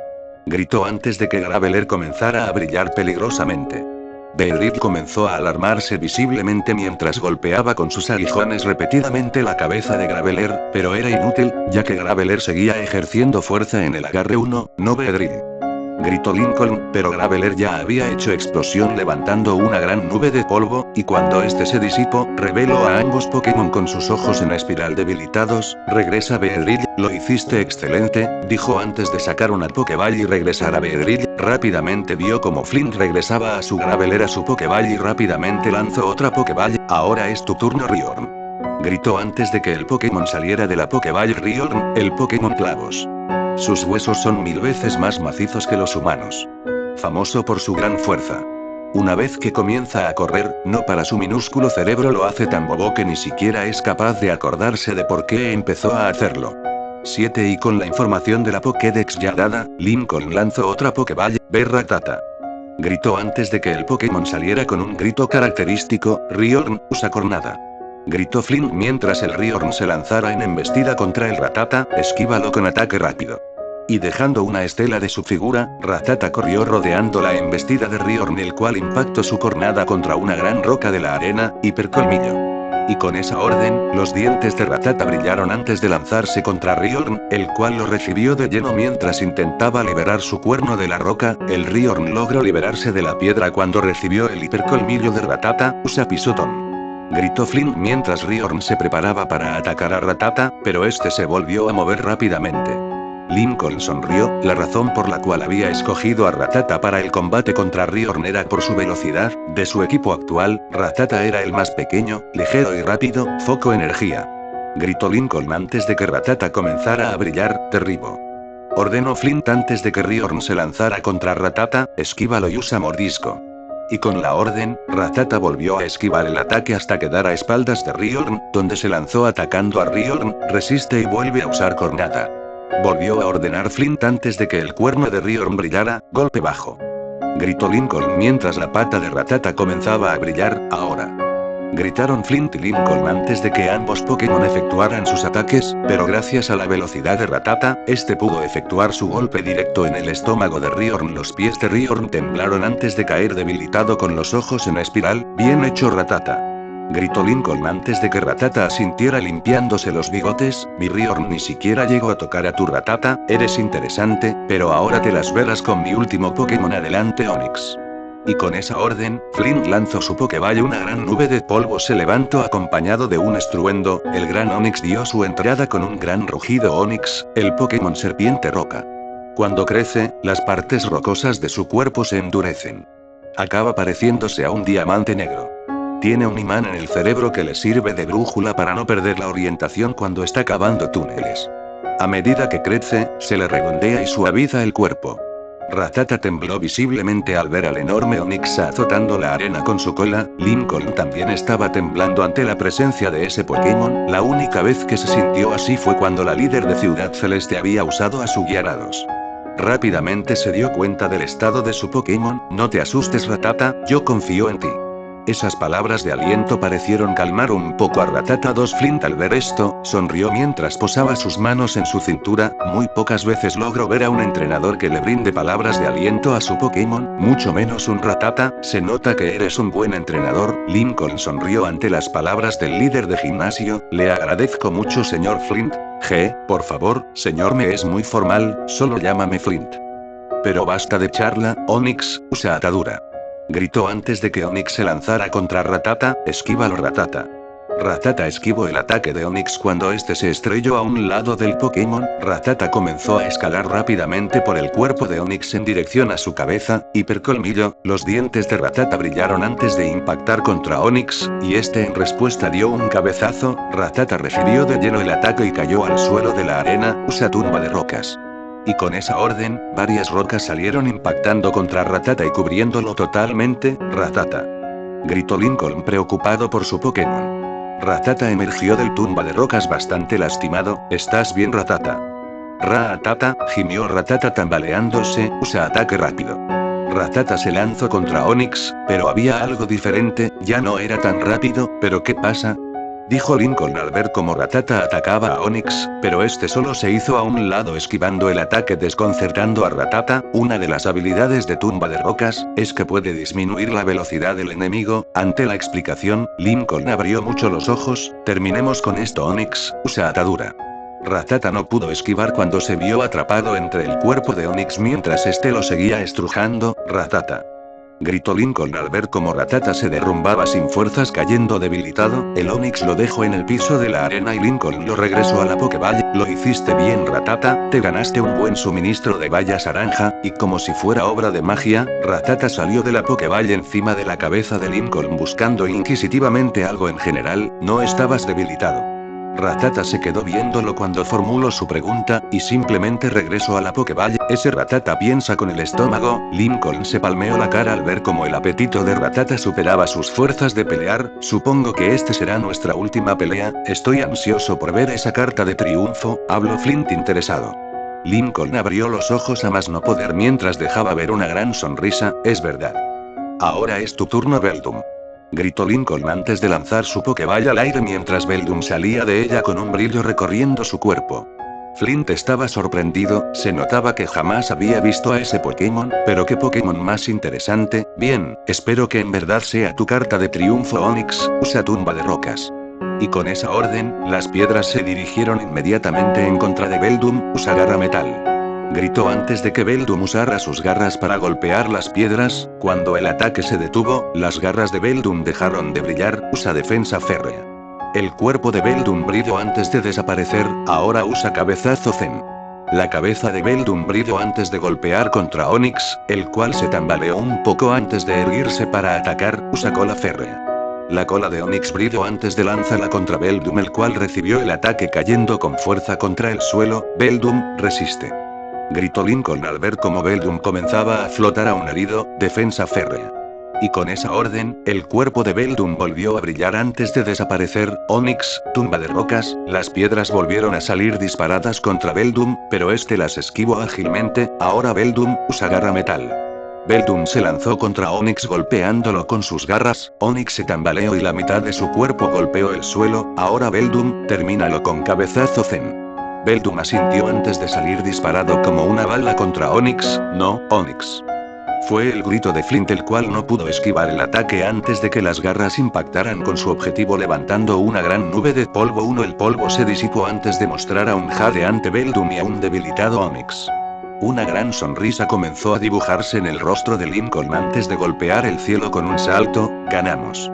Gritó antes de que Graveler comenzara a brillar peligrosamente. Beedrill comenzó a alarmarse visiblemente mientras golpeaba con sus aguijones repetidamente la cabeza de Graveler, pero era inútil, ya que Graveler seguía ejerciendo fuerza en el agarre 1, no Beedrill. Gritó Lincoln, pero Graveler ya había hecho explosión levantando una gran nube de polvo, y cuando este se disipó, reveló a ambos Pokémon con sus ojos en espiral debilitados. Regresa Beedrill, lo hiciste excelente, dijo antes de sacar una Pokéball y regresar a Beedrill. Rápidamente vio como Flint regresaba a su Graveler a su Pokéball y rápidamente lanzó otra Pokéball. Ahora es tu turno, Riorn. Gritó antes de que el Pokémon saliera de la Pokéball Riorn, el Pokémon Clavos. Sus huesos son 1000 veces más macizos que los humanos. Famoso por su gran fuerza. Una vez que comienza a correr, no para su minúsculo cerebro lo hace tan bobo que ni siquiera es capaz de acordarse de por qué empezó a hacerlo. 7 Y con la información de la Pokédex ya dada, Lincoln lanzó otra Pokéball, Rattata. Gritó antes de que el Pokémon saliera con un grito característico, Riorn, usa cornada. Gritó Flint mientras el Riorn se lanzara en embestida contra el Rattata, esquívalo con ataque rápido. Y dejando una estela de su figura, Rattata corrió rodeando la embestida de Riorn, el cual impactó su cornada contra una gran roca de la arena, hipercolmillo. Y con esa orden, los dientes de Rattata brillaron antes de lanzarse contra Riorn, el cual lo recibió de lleno mientras intentaba liberar su cuerno de la roca. El Riorn logró liberarse de la piedra cuando recibió el hipercolmillo de Rattata, usa pisotón. Gritó Flint mientras Riorn se preparaba para atacar a Rattata, pero este se volvió a mover rápidamente. Lincoln sonrió, la razón por la cual había escogido a Rattata para el combate contra Riorn era por su velocidad. De su equipo actual, Rattata era el más pequeño, ligero y rápido, foco energía. Gritó Lincoln antes de que Rattata comenzara a brillar, derribo. Ordenó Flint antes de que Riorn se lanzara contra Rattata, esquívalo y usa mordisco. Y con la orden, Rattata volvió a esquivar el ataque hasta quedar a espaldas de Riorn, donde se lanzó atacando a Riorn, resiste y vuelve a usar cornada. Volvió a ordenar Flint antes de que el cuerno de Riorn brillara, golpe bajo. Gritó Lincoln mientras la pata de Rattata comenzaba a brillar, ahora. Gritaron Flint y Lincoln antes de que ambos Pokémon efectuaran sus ataques, pero gracias a la velocidad de Rattata, este pudo efectuar su golpe directo en el estómago de Riorn. Los pies de Riorn temblaron antes de caer debilitado con los ojos en espiral. Bien hecho, Rattata. Gritó Lincoln antes de que Rattata asintiera limpiándose los bigotes. Mi Riorn ni siquiera llegó a tocar a tu Rattata, eres interesante, pero ahora te las verás con mi último Pokémon. Adelante, Onix. Y con esa orden, Flint lanzó su Pokéball. Una gran nube de polvo se levantó acompañado de un estruendo. El gran Onix dio su entrada con un gran rugido. Onix, el Pokémon serpiente roca. Cuando crece, las partes rocosas de su cuerpo se endurecen. Acaba pareciéndose a un diamante negro. Tiene un imán en el cerebro que le sirve de brújula para no perder la orientación cuando está cavando túneles. A medida que crece, se le redondea y suaviza el cuerpo. Rattata tembló visiblemente al ver al enorme Onix azotando la arena con su cola. Lincoln también estaba temblando ante la presencia de ese Pokémon. La única vez que se sintió así fue cuando la líder de Ciudad Celeste había usado a su Gyarados. Rápidamente se dio cuenta del estado de su Pokémon. No te asustes, Rattata, yo confío en ti. Esas palabras de aliento parecieron calmar un poco a Rattata 2. Flint al ver esto, sonrió mientras posaba sus manos en su cintura. Muy pocas veces logro ver a un entrenador que le brinde palabras de aliento a su Pokémon, mucho menos un Rattata. Se nota que eres un buen entrenador. Lincoln sonrió ante las palabras del líder de gimnasio. Le agradezco mucho, señor Flint. Por favor, señor, me es muy formal, solo llámame Flint. Pero basta de charla, Onix, usa atadura. Gritó antes de que Onix se lanzara contra Rattata, esquívalo, Rattata. Rattata esquivó el ataque de Onix cuando este se estrelló a un lado del Pokémon. Rattata comenzó a escalar rápidamente por el cuerpo de Onix en dirección a su cabeza, hipercolmillo. Los dientes de Rattata brillaron antes de impactar contra Onix, y este en respuesta dio un cabezazo. Rattata recibió de lleno el ataque y cayó al suelo de la arena, usa tumba de rocas. Y con esa orden, varias rocas salieron impactando contra Rattata y cubriéndolo totalmente. Rattata. Gritó Lincoln preocupado por su Pokémon. Rattata emergió del tumba de rocas bastante lastimado. ¿Estás bien, Rattata? Rattata, gimió Rattata tambaleándose, usa ataque rápido. Rattata se lanzó contra Onix, pero había algo diferente, ya no era tan rápido. ¿Pero qué pasa? dijo Lincoln al ver cómo Rattata atacaba a Onix, pero este solo se hizo a un lado esquivando el ataque desconcertando a Rattata. Una de las habilidades de tumba de rocas, es que puede disminuir la velocidad del enemigo. Ante la explicación, Lincoln abrió mucho los ojos. Terminemos con esto. Onix, usa atadura. Rattata no pudo esquivar cuando se vio atrapado entre el cuerpo de Onix mientras este lo seguía estrujando. Rattata, gritó Lincoln al ver cómo Rattata se derrumbaba sin fuerzas cayendo debilitado. El Onix lo dejó en el piso de la arena y Lincoln lo regresó a la Pokéball. Lo hiciste bien Rattata, te ganaste un buen suministro de bayas naranja, y como si fuera obra de magia, Rattata salió de la Pokéball encima de la cabeza de Lincoln buscando inquisitivamente algo en general. No estabas debilitado. Rattata se quedó viéndolo cuando formuló su pregunta, y simplemente regresó a la Pokéball. Ese Rattata piensa con el estómago. Lincoln se palmeó la cara al ver cómo el apetito de Rattata superaba sus fuerzas de pelear. Supongo que este será nuestra última pelea, estoy ansioso por ver esa carta de triunfo, habló Flint interesado. Lincoln abrió los ojos a más no poder mientras dejaba ver una gran sonrisa. Es verdad. Ahora es tu turno Beldum, gritó Lincoln antes de lanzar su Pokéball al aire mientras Beldum salía de ella con un brillo recorriendo su cuerpo. Flint estaba sorprendido, se notaba que jamás había visto a ese Pokémon, pero qué Pokémon más interesante. Bien, espero que en verdad sea tu carta de triunfo Onix, usa tumba de rocas. Y con esa orden, las piedras se dirigieron inmediatamente en contra de Beldum. Usa garra metal, gritó antes de que Beldum usara sus garras para golpear las piedras. Cuando el ataque se detuvo, las garras de Beldum dejaron de brillar. Usa defensa férrea. El cuerpo de Beldum brilló antes de desaparecer. Ahora usa cabezazo Zen. La cabeza de Beldum brilló antes de golpear contra Onix, el cual se tambaleó un poco antes de erguirse para atacar. Usa cola férrea. La cola de Onix brilló antes de lanzarla contra Beldum, el cual recibió el ataque cayendo con fuerza contra el suelo. Beldum, resiste, gritó Lincoln al ver cómo Beldum comenzaba a flotar aún herido. Defensa férrea. Y con esa orden, el cuerpo de Beldum volvió a brillar antes de desaparecer. Onix, tumba de rocas. Las piedras volvieron a salir disparadas contra Beldum, pero este las esquivó ágilmente. Ahora Beldum, usa garra metal. Beldum se lanzó contra Onix golpeándolo con sus garras. Onix se tambaleó y la mitad de su cuerpo golpeó el suelo. Ahora Beldum, termínalo con cabezazo Zen. Beldum asintió antes de salir disparado como una bala contra Onix. No, Onix. Fue el grito de Flint, el cual no pudo esquivar el ataque antes de que las garras impactaran con su objetivo levantando una gran nube de polvo. El polvo se disipó antes de mostrar a un Jade ante Beldum y a un debilitado Onix. Una gran sonrisa comenzó a dibujarse en el rostro de Lincoln antes de golpear el cielo con un salto. Ganamos,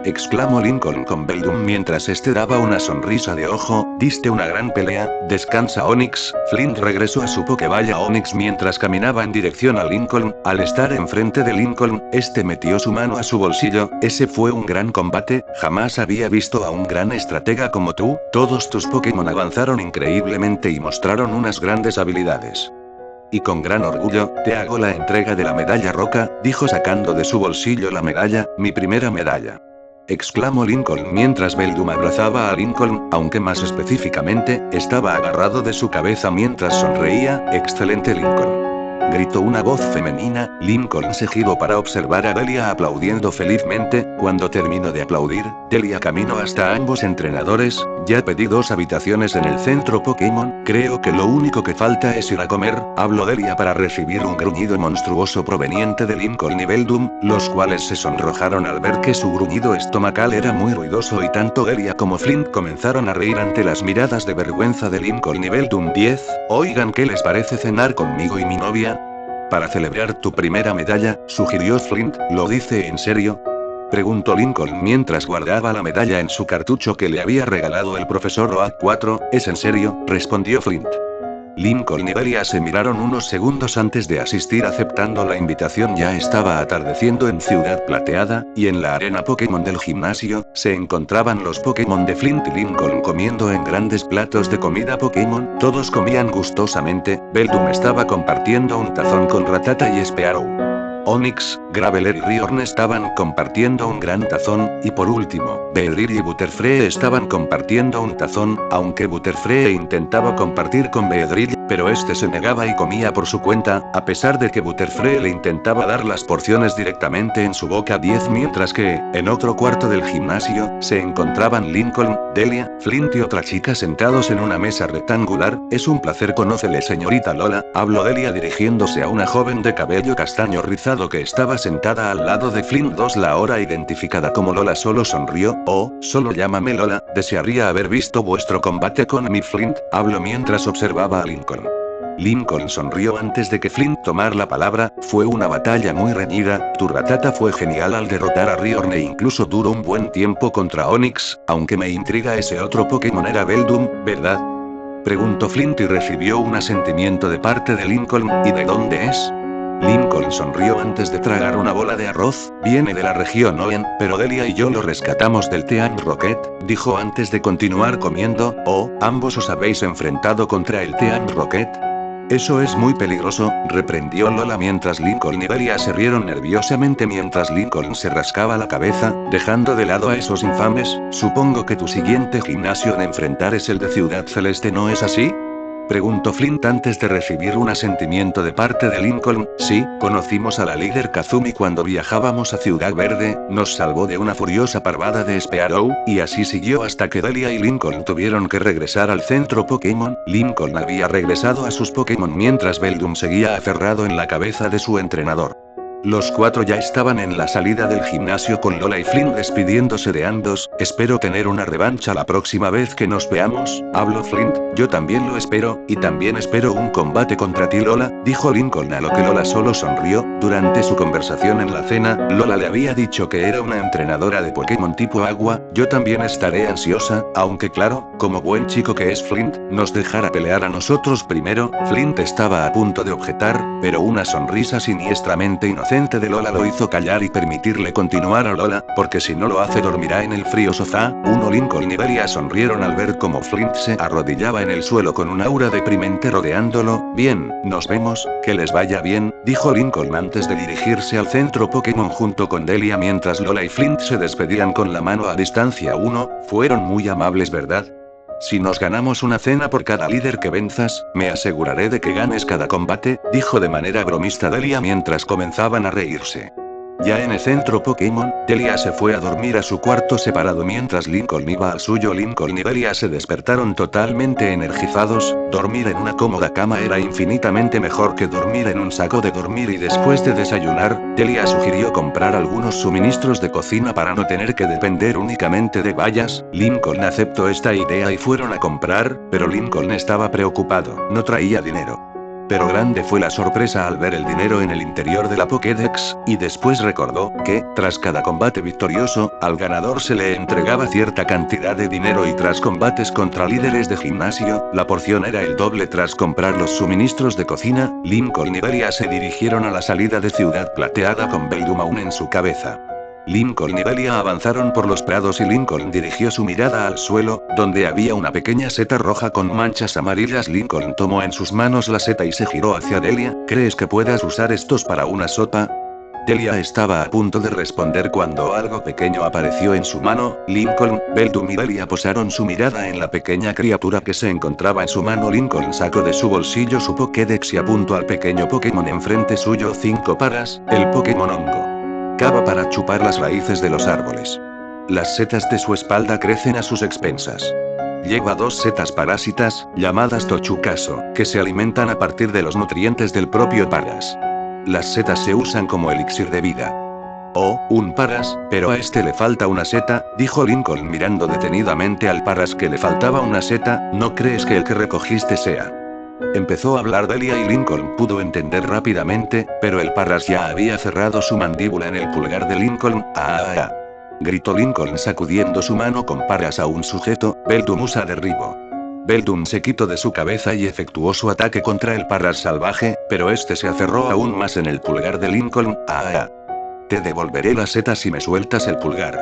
exclamó Lincoln con Beldum mientras este daba una sonrisa de ojo. Diste una gran pelea, descansa Onix. Flint regresó a su Pokéball a Onix mientras caminaba en dirección a Lincoln. Al estar enfrente de Lincoln, este metió su mano a su bolsillo. Ese fue un gran combate, jamás había visto a un gran estratega como tú. Todos tus Pokémon avanzaron increíblemente y mostraron unas grandes habilidades. Y con gran orgullo, te hago la entrega de la medalla roca, dijo sacando de su bolsillo la medalla, mi primera medalla, exclamó Lincoln mientras Beldum abrazaba a Lincoln, aunque más específicamente, estaba agarrado de su cabeza mientras sonreía. Excelente Lincoln, gritó una voz femenina. Lincoln se giró para observar a Delia aplaudiendo felizmente. Cuando terminó de aplaudir, Delia caminó hasta ambos entrenadores. Ya pedí 2 habitaciones en el centro Pokémon, creo que lo único que falta es ir a comer, habló Delia para recibir un gruñido monstruoso proveniente de Lincoln y Beldum, los cuales se sonrojaron al ver que su gruñido estomacal era muy ruidoso y tanto Delia como Flint comenzaron a reír ante las miradas de vergüenza de Lincoln y Beldum. 10, oigan, ¿qué les parece cenar conmigo y mi novia? Para celebrar tu primera medalla, sugirió Flint. ¿Lo dice en serio?, preguntó Lincoln mientras guardaba la medalla en su cartucho que le había regalado el profesor Oak 4. ¿Es en serio?, respondió Flint. Lincoln y Delia se miraron unos segundos antes de asistir aceptando la invitación. Ya estaba atardeciendo en Ciudad Plateada, y en la arena Pokémon del gimnasio, se encontraban los Pokémon de Flint y Lincoln comiendo en grandes platos de comida Pokémon. Todos comían gustosamente. Beldum estaba compartiendo un tazón con Rattata y Spearow. Onyx, Graveler y Riorn estaban compartiendo un gran tazón, y por último, Beedrill y Butterfree estaban compartiendo un tazón, aunque Butterfree intentaba compartir con Beedrill, pero este se negaba y comía por su cuenta, a pesar de que Butterfree le intentaba dar las porciones directamente en su boca 10, mientras que, en otro cuarto del gimnasio, se encontraban Lincoln, Delia, Flint y otra chica sentados en una mesa rectangular. Es un placer, conócele señorita Lola, habló Delia dirigiéndose a una joven de cabello castaño rizado que estaba sentada al lado de Flint. La ahora identificada como Lola solo sonrió. Oh, solo llámame Lola, desearía haber visto vuestro combate con mi Flint, habló mientras observaba a Lincoln. Lincoln sonrió antes de que Flint tomara la palabra. Fue una batalla muy reñida, tu Rattata fue genial al derrotar a Riorn e incluso duró un buen tiempo contra Onyx, aunque me intriga ese otro Pokémon era Beldum, ¿verdad? Preguntó Flint y recibió un asentimiento de parte de Lincoln. ¿Y de dónde es? Lincoln sonrió antes de tragar una bola de arroz. Viene de la región Oen, pero Delia y yo lo rescatamos del Team Rocket, dijo antes de continuar comiendo. Oh, ambos os habéis enfrentado contra el Team Rocket. Eso es muy peligroso, reprendió Lola mientras Lincoln y Delia se rieron nerviosamente mientras Lincoln se rascaba la cabeza, dejando de lado a esos infames. Supongo que tu siguiente gimnasio en enfrentar es el de Ciudad Celeste, ¿no es así? Preguntó Flint antes de recibir un asentimiento de parte de Lincoln. Sí, conocimos a la líder Kazumi cuando viajábamos a Ciudad Verde, nos salvó de una furiosa parvada de Spearow, y así siguió hasta que Delia y Lincoln tuvieron que regresar al centro Pokémon. Lincoln había regresado a sus Pokémon mientras Beldum seguía aferrado en la cabeza de su entrenador. Los cuatro ya estaban en la salida del gimnasio con Lola y Flint despidiéndose de ambos. Espero tener una revancha la próxima vez que nos veamos, habló Flint. Yo también lo espero, y también espero un combate contra ti Lola, dijo Lincoln, a lo que Lola solo sonrió. Durante su conversación en la cena, Lola le había dicho que era una entrenadora de Pokémon tipo agua. Yo también estaré ansiosa, aunque claro, como buen chico que es Flint, nos dejará pelear a nosotros primero. Flint estaba a punto de objetar, pero una sonrisa siniestramente inocente de Lola lo hizo callar y permitirle continuar a Lola, porque si no lo hace dormirá en el frío sofá. Lincoln y Delia sonrieron al ver cómo Flint se arrodillaba en el suelo con un aura deprimente rodeándolo. Bien, nos vemos, que les vaya bien, dijo Lincoln antes de dirigirse al centro Pokémon junto con Delia mientras Lola y Flint se despedían con la mano a distancia. Fueron muy amables, ¿verdad? Si nos ganamos una cena por cada líder que venzas, me aseguraré de que ganes cada combate, dijo de manera bromista Delia mientras comenzaban a reírse. Ya en el centro Pokémon, Delia se fue a dormir a su cuarto separado mientras Lincoln iba al suyo. Lincoln y Delia se despertaron totalmente energizados. Dormir en una cómoda cama era infinitamente mejor que dormir en un saco de dormir, y después de desayunar, Delia sugirió comprar algunos suministros de cocina para no tener que depender únicamente de bayas. Lincoln aceptó esta idea y fueron a comprar, pero Lincoln estaba preocupado, no traía dinero. Pero grande fue la sorpresa al ver el dinero en el interior de la Pokédex, y después recordó que, tras cada combate victorioso, al ganador se le entregaba cierta cantidad de dinero, y tras combates contra líderes de gimnasio, la porción era el doble. Tras comprar los suministros de cocina, Lincoln y Delia se dirigieron a la salida de Ciudad Plateada con Beldum aún en su cabeza. Lincoln y Delia avanzaron por los prados y Lincoln dirigió su mirada al suelo, donde había una pequeña seta roja con manchas amarillas. Lincoln tomó en sus manos la seta y se giró hacia Delia. ¿Crees que puedas usar estos para una sopa? Delia estaba a punto de responder cuando algo pequeño apareció en su mano. Lincoln, Beldum y Delia posaron su mirada en la pequeña criatura que se encontraba en su mano. Lincoln sacó de su bolsillo su Pokédex y apuntó al pequeño Pokémon enfrente suyo. 5 paras, el Pokémon hongo. Cava para chupar las raíces de los árboles. Las setas de su espalda crecen a sus expensas. Lleva 2 setas parásitas, llamadas Tochucaso, que se alimentan a partir de los nutrientes del propio paras. Las setas se usan como elixir de vida. Oh, un paras, pero a este le falta una seta, dijo Lincoln mirando detenidamente al paras que le faltaba una seta. ¿No crees que el que recogiste sea? Empezó a hablar Delia y Lincoln pudo entender rápidamente, pero el Parras ya había cerrado su mandíbula en el pulgar de Lincoln. ¡Ah! Gritó Lincoln sacudiendo su mano con Parras aún sujeto. Beldum usa derribo. Beldum se quitó de su cabeza y efectuó su ataque contra el Parras salvaje, pero este se aferró aún más en el pulgar de Lincoln. ¡Ah! Te devolveré la seta si me sueltas el pulgar.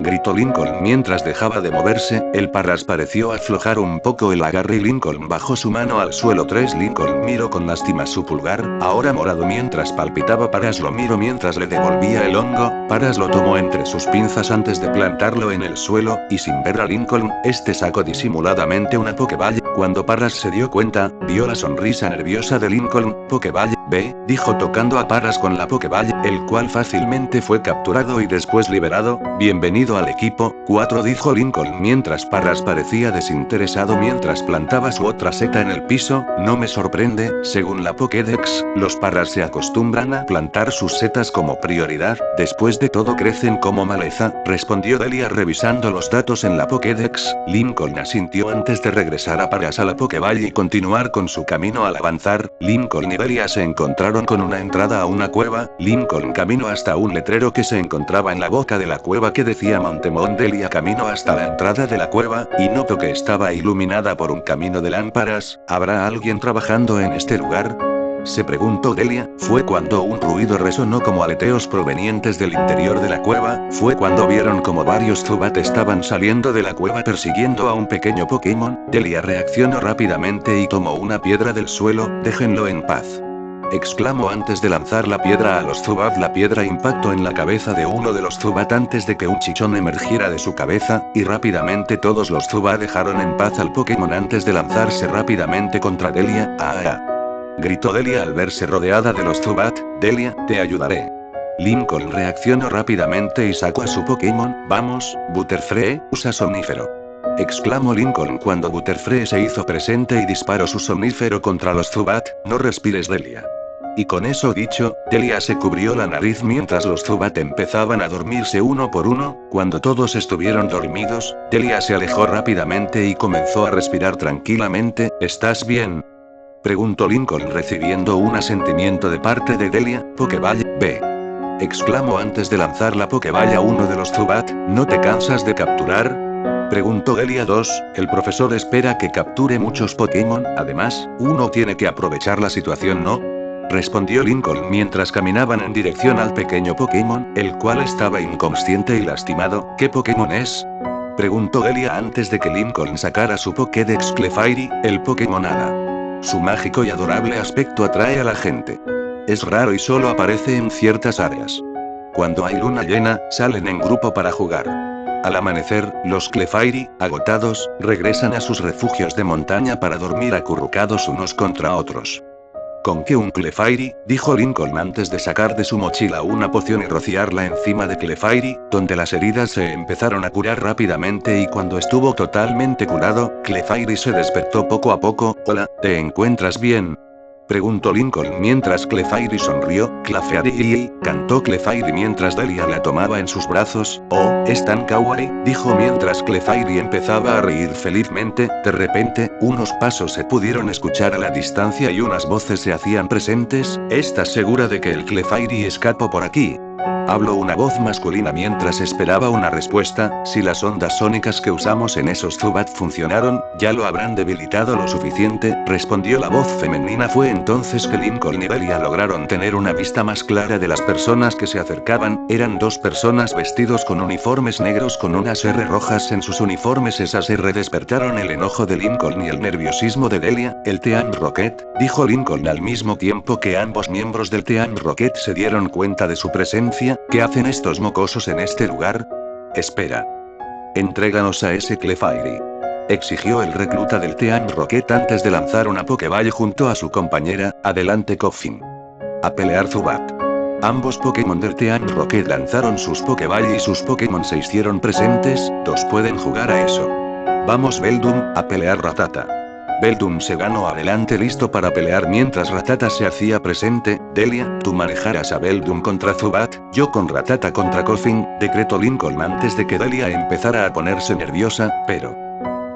Gritó Lincoln mientras dejaba de moverse. El Parras pareció aflojar un poco el agarre y Lincoln bajó su mano al suelo. 3 Lincoln miró con lástima su pulgar, ahora morado mientras palpitaba. Parras lo miró mientras le devolvía el hongo. Parras lo tomó entre sus pinzas antes de plantarlo en el suelo, y sin ver a Lincoln, este sacó disimuladamente una Pokéball. Cuando Parras se dio cuenta, vio la sonrisa nerviosa de Lincoln. Pokéball, ve, dijo tocando a Parras con la Pokéball, el cual fácilmente fue capturado y después liberado. Bienvenido al equipo 4, dijo Lincoln mientras Parras parecía desinteresado mientras plantaba su otra seta en el piso. No me sorprende, según la Pokédex, los Parras se acostumbran a plantar sus setas como prioridad, después de todo crecen como maleza, respondió Delia revisando los datos en la Pokédex. Lincoln asintió antes de regresar a Parras a la Pokéball y continuar con su camino. Al avanzar, Lincoln y Delia se encontraron con una entrada a una cueva. Lincoln caminó hasta un letrero que se encontraba en la boca de la cueva que decía Montemont. Delia caminó hasta la entrada de la cueva, y notó que estaba iluminada por un camino de lámparas. ¿Habrá alguien trabajando en este lugar?, se preguntó Delia. Fue cuando un ruido resonó como aleteos provenientes del interior de la cueva. Fue cuando vieron como varios Zubat estaban saliendo de la cueva persiguiendo a un pequeño Pokémon. Delia reaccionó rápidamente y tomó una piedra del suelo. Déjenlo en paz, exclamó antes de lanzar la piedra a los Zubat. La piedra impactó en la cabeza de uno de los Zubat antes de que un chichón emergiera de su cabeza, y rápidamente todos los Zubat dejaron en paz al Pokémon antes de lanzarse rápidamente contra Delia. Gritó Delia al verse rodeada de los Zubat. Delia, te ayudaré. Lincoln reaccionó rápidamente y sacó a su Pokémon. Vamos, Butterfree, usa somnífero, exclamó Lincoln cuando Butterfree se hizo presente y disparó su somnífero contra los Zubat. No respires, Delia. Y con eso dicho, Delia se cubrió la nariz mientras los Zubat empezaban a dormirse uno por uno. Cuando todos estuvieron dormidos, Delia se alejó rápidamente y comenzó a respirar tranquilamente. ¿Estás bien?, preguntó Lincoln recibiendo un asentimiento de parte de Delia. Pokéball, ve, exclamó antes de lanzar la Pokéball a uno de los Zubat. ¿No te cansas de capturar?, preguntó Delia. 2. El profesor espera que capture muchos Pokémon. Además, uno tiene que aprovechar la situación, ¿no?, respondió Lincoln mientras caminaban en dirección al pequeño Pokémon, el cual estaba inconsciente y lastimado. ¿Qué Pokémon es?, preguntó Delia antes de que Lincoln sacara su Pokédex. Clefairy, el Pokémon hada. Su mágico y adorable aspecto atrae a la gente. Es raro y solo aparece en ciertas áreas. Cuando hay luna llena, salen en grupo para jugar. Al amanecer, los Clefairy, agotados, regresan a sus refugios de montaña para dormir acurrucados unos contra otros. ¿Con qué un Clefairy?, dijo Lincoln antes de sacar de su mochila una poción y rociarla encima de Clefairy, donde las heridas se empezaron a curar rápidamente y cuando estuvo totalmente curado, Clefairy se despertó poco a poco. Hola, ¿te encuentras bien?, preguntó Lincoln mientras Clefairy sonrió. Clefairy, cantó Clefairy mientras Delia la tomaba en sus brazos. Oh, es tan kawaii, dijo mientras Clefairy empezaba a reír felizmente. De repente, unos pasos se pudieron escuchar a la distancia y unas voces se hacían presentes. ¿Estás segura de que el Clefairy escapó por aquí?, habló una voz masculina mientras esperaba una respuesta. Si las ondas sónicas que usamos en esos Zubat funcionaron, ya lo habrán debilitado lo suficiente, respondió la voz femenina. Fue entonces que Lincoln y Delia lograron tener una vista más clara de las personas que se acercaban. Eran dos personas vestidos con uniformes negros con unas R rojas en sus uniformes. Esas R despertaron el enojo de Lincoln y el nerviosismo de Delia. El Team Rocket, dijo Lincoln al mismo tiempo que ambos miembros del Team Rocket se dieron cuenta de su presencia. ¿Qué hacen estos mocosos en este lugar? Espera. Entréganos a ese Clefairy, exigió el recluta del Team Rocket antes de lanzar una Pokéball junto a su compañera. Adelante, Coffin. A pelear, Zubat. Ambos Pokémon del Team Rocket lanzaron sus Pokéball y sus Pokémon se hicieron presentes. Dos pueden jugar a eso. Vamos, Beldum, a pelear, Ratata. Beldum se ganó adelante listo para pelear mientras Ratata se hacía presente. Delia, tú manejarás a Beldum contra Zubat, yo con Ratata contra Coffin, decretó Lincoln antes de que Delia empezara a ponerse nerviosa. Pero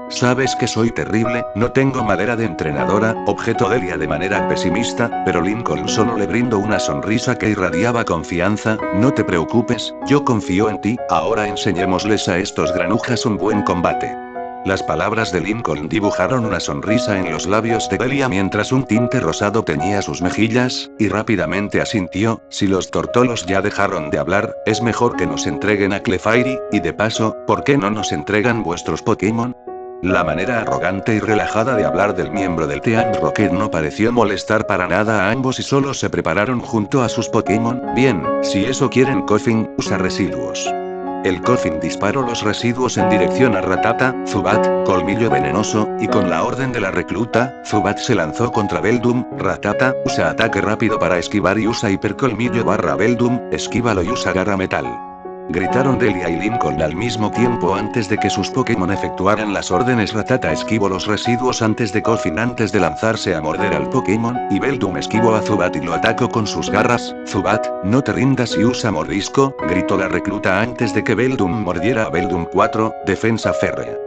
sabes que soy terrible, no tengo madera de entrenadora, objetó Delia de manera pesimista, pero Lincoln solo le brindó una sonrisa que irradiaba confianza. No te preocupes, yo confío en ti, ahora enseñémosles a estos granujas un buen combate. Las palabras de Lincoln dibujaron una sonrisa en los labios de Delia mientras un tinte rosado teñía sus mejillas, y rápidamente asintió: si los tortolos ya dejaron de hablar, es mejor que nos entreguen a Clefairy, y de paso, ¿por qué no nos entregan vuestros Pokémon? La manera arrogante y relajada de hablar del miembro del Team Rocket no pareció molestar para nada a ambos y solo se prepararon junto a sus Pokémon. Bien, si eso quieren, Koffing, usa residuos. El Koffing disparó los residuos en dirección a Rattata, Zubat, Colmillo Venenoso, y con la orden de la recluta, Zubat se lanzó contra Beldum. Rattata, usa ataque rápido para esquivar y usa hipercolmillo / Beldum, esquívalo y usa garra metal. Gritaron Delia y Lincoln al mismo tiempo antes de que sus Pokémon efectuaran las órdenes. Rattata esquivó los residuos antes de Koffing antes de lanzarse a morder al Pokémon, y Beldum esquivó a Zubat y lo atacó con sus garras. Zubat, no te rindas y usa mordisco, gritó la recluta antes de que Beldum mordiera a Beldum. 4, defensa férrea.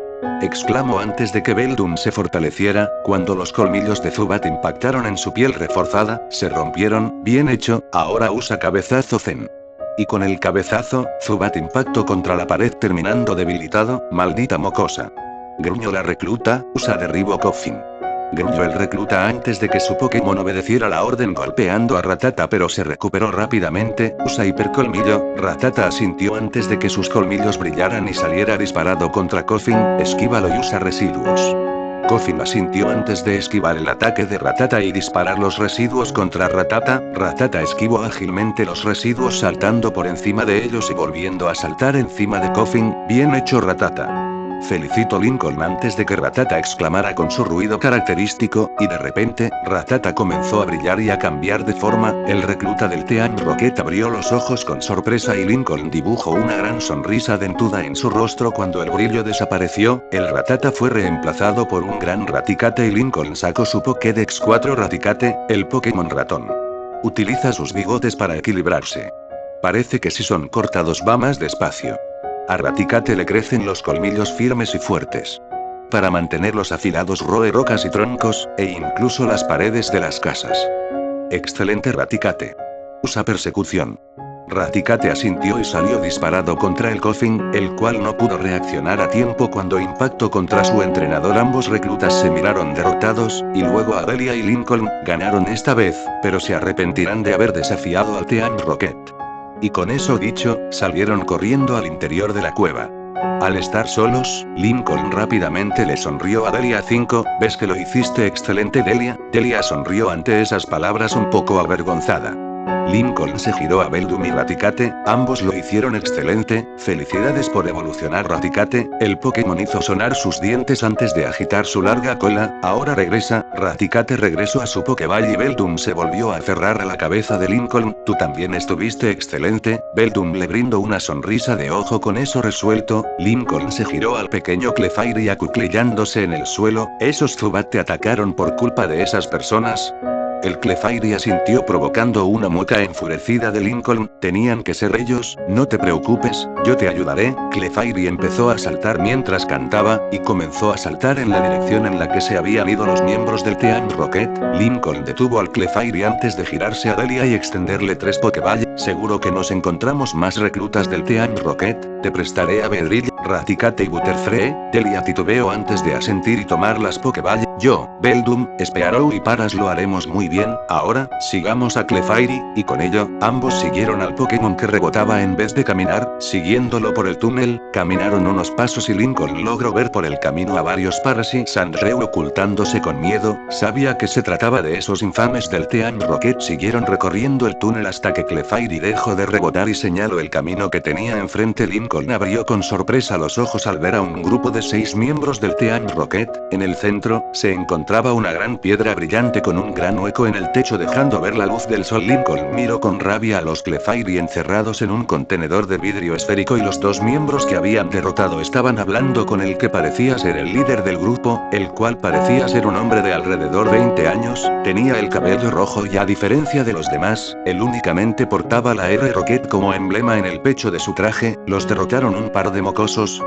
Exclamó antes de que Beldum se fortaleciera. Cuando los colmillos de Zubat impactaron en su piel reforzada, se rompieron. Bien hecho, ahora usa cabezazo Zen. Y con el cabezazo, Zubat impactó contra la pared terminando debilitado. Maldita mocosa. Gruñó la recluta, usa derribo Koffing. Gruñó el recluta antes de que su Pokémon obedeciera la orden golpeando a Rattata, pero se recuperó rápidamente. Usa hipercolmillo. Rattata asintió antes de que sus colmillos brillaran y saliera disparado contra Koffing. Esquívalo y usa residuos. Koffing asintió antes de esquivar el ataque de Rattata y disparar los residuos contra Rattata. Rattata esquivó ágilmente los residuos saltando por encima de ellos y volviendo a saltar encima de Koffing. Bien hecho, Rattata. Felicito Lincoln antes de que Rattata exclamara con su ruido característico, y de repente, Rattata comenzó a brillar y a cambiar de forma. El recluta del Team Rocket abrió los ojos con sorpresa y Lincoln dibujó una gran sonrisa dentuda en su rostro cuando el brillo desapareció. El Rattata fue reemplazado por un gran Raticate y Lincoln sacó su Pokédex 4 Raticate, el Pokémon ratón. Utiliza sus bigotes para equilibrarse. Parece que si son cortados va más despacio. A Raticate le crecen los colmillos firmes y fuertes. Para mantenerlos afilados roe rocas y troncos, e incluso las paredes de las casas. Excelente, Raticate. Usa persecución. Raticate asintió y salió disparado contra el Koffing, el cual no pudo reaccionar a tiempo cuando impactó contra su entrenador. Ambos reclutas se miraron derrotados, y luego Adelia y Lincoln ganaron esta vez, pero se arrepentirán de haber desafiado al Team Rocket. Y con eso dicho, salieron corriendo al interior de la cueva. Al estar solos, Lincoln rápidamente le sonrió a Delia. 5, ¿ves que lo hiciste excelente, Delia? Delia sonrió ante esas palabras un poco avergonzada. Lincoln se giró a Beldum y Raticate, ambos lo hicieron excelente. Felicidades por evolucionar, Raticate. El Pokémon hizo sonar sus dientes antes de agitar su larga cola. Ahora regresa. Raticate regresó a su Pokéball y Beldum se volvió a aferrar a la cabeza de Lincoln. Tú también estuviste excelente. Beldum le brindó una sonrisa de ojo. Con eso resuelto, Lincoln se giró al pequeño Clefairy acuclillándose en el suelo. ¿Esos Zubat te atacaron por culpa de esas personas? El Clefairy asintió provocando una mueca enfurecida de Lincoln. Tenían que ser ellos. No te preocupes, yo te ayudaré. Clefairy empezó a saltar mientras cantaba, y comenzó a saltar en la dirección en la que se habían ido los miembros del Team Rocket. Lincoln detuvo al Clefairy antes de girarse a Delia y extenderle 3 Pokéball. Seguro que nos encontramos más reclutas del Team Rocket. Te prestaré a Beedrill, Raticate y Butterfree. Delia titubeó antes de asentir y tomar las Pokéball. Yo, Beldum, Spearow y Paras lo haremos muy bien. Ahora, sigamos a Clefairy, y con ello, ambos siguieron al Pokémon que rebotaba en vez de caminar. Siguiéndolo por el túnel, caminaron unos pasos y Lincoln logró ver por el camino a varios Paras y Sandrew ocultándose con miedo. Sabía que se trataba de esos infames del Team Rocket. Siguieron recorriendo el túnel hasta que Clefairy dejó de rebotar y señaló el camino que tenía enfrente. Lincoln abrió con sorpresa los ojos al ver a un grupo de 6 miembros del Team Rocket. En el centro, se encontraba una gran piedra brillante con un gran hueco en el techo dejando ver la luz del sol. Lincoln miró con rabia a los Clefairy encerrados en un contenedor de vidrio esférico y los 2 miembros que habían derrotado estaban hablando con el que parecía ser el líder del grupo, el cual parecía ser un hombre de alrededor 20 años, tenía el cabello rojo y a diferencia de los demás, él únicamente portaba la R Rocket como emblema en el pecho de su traje. Los derrotaron un par de mocosos.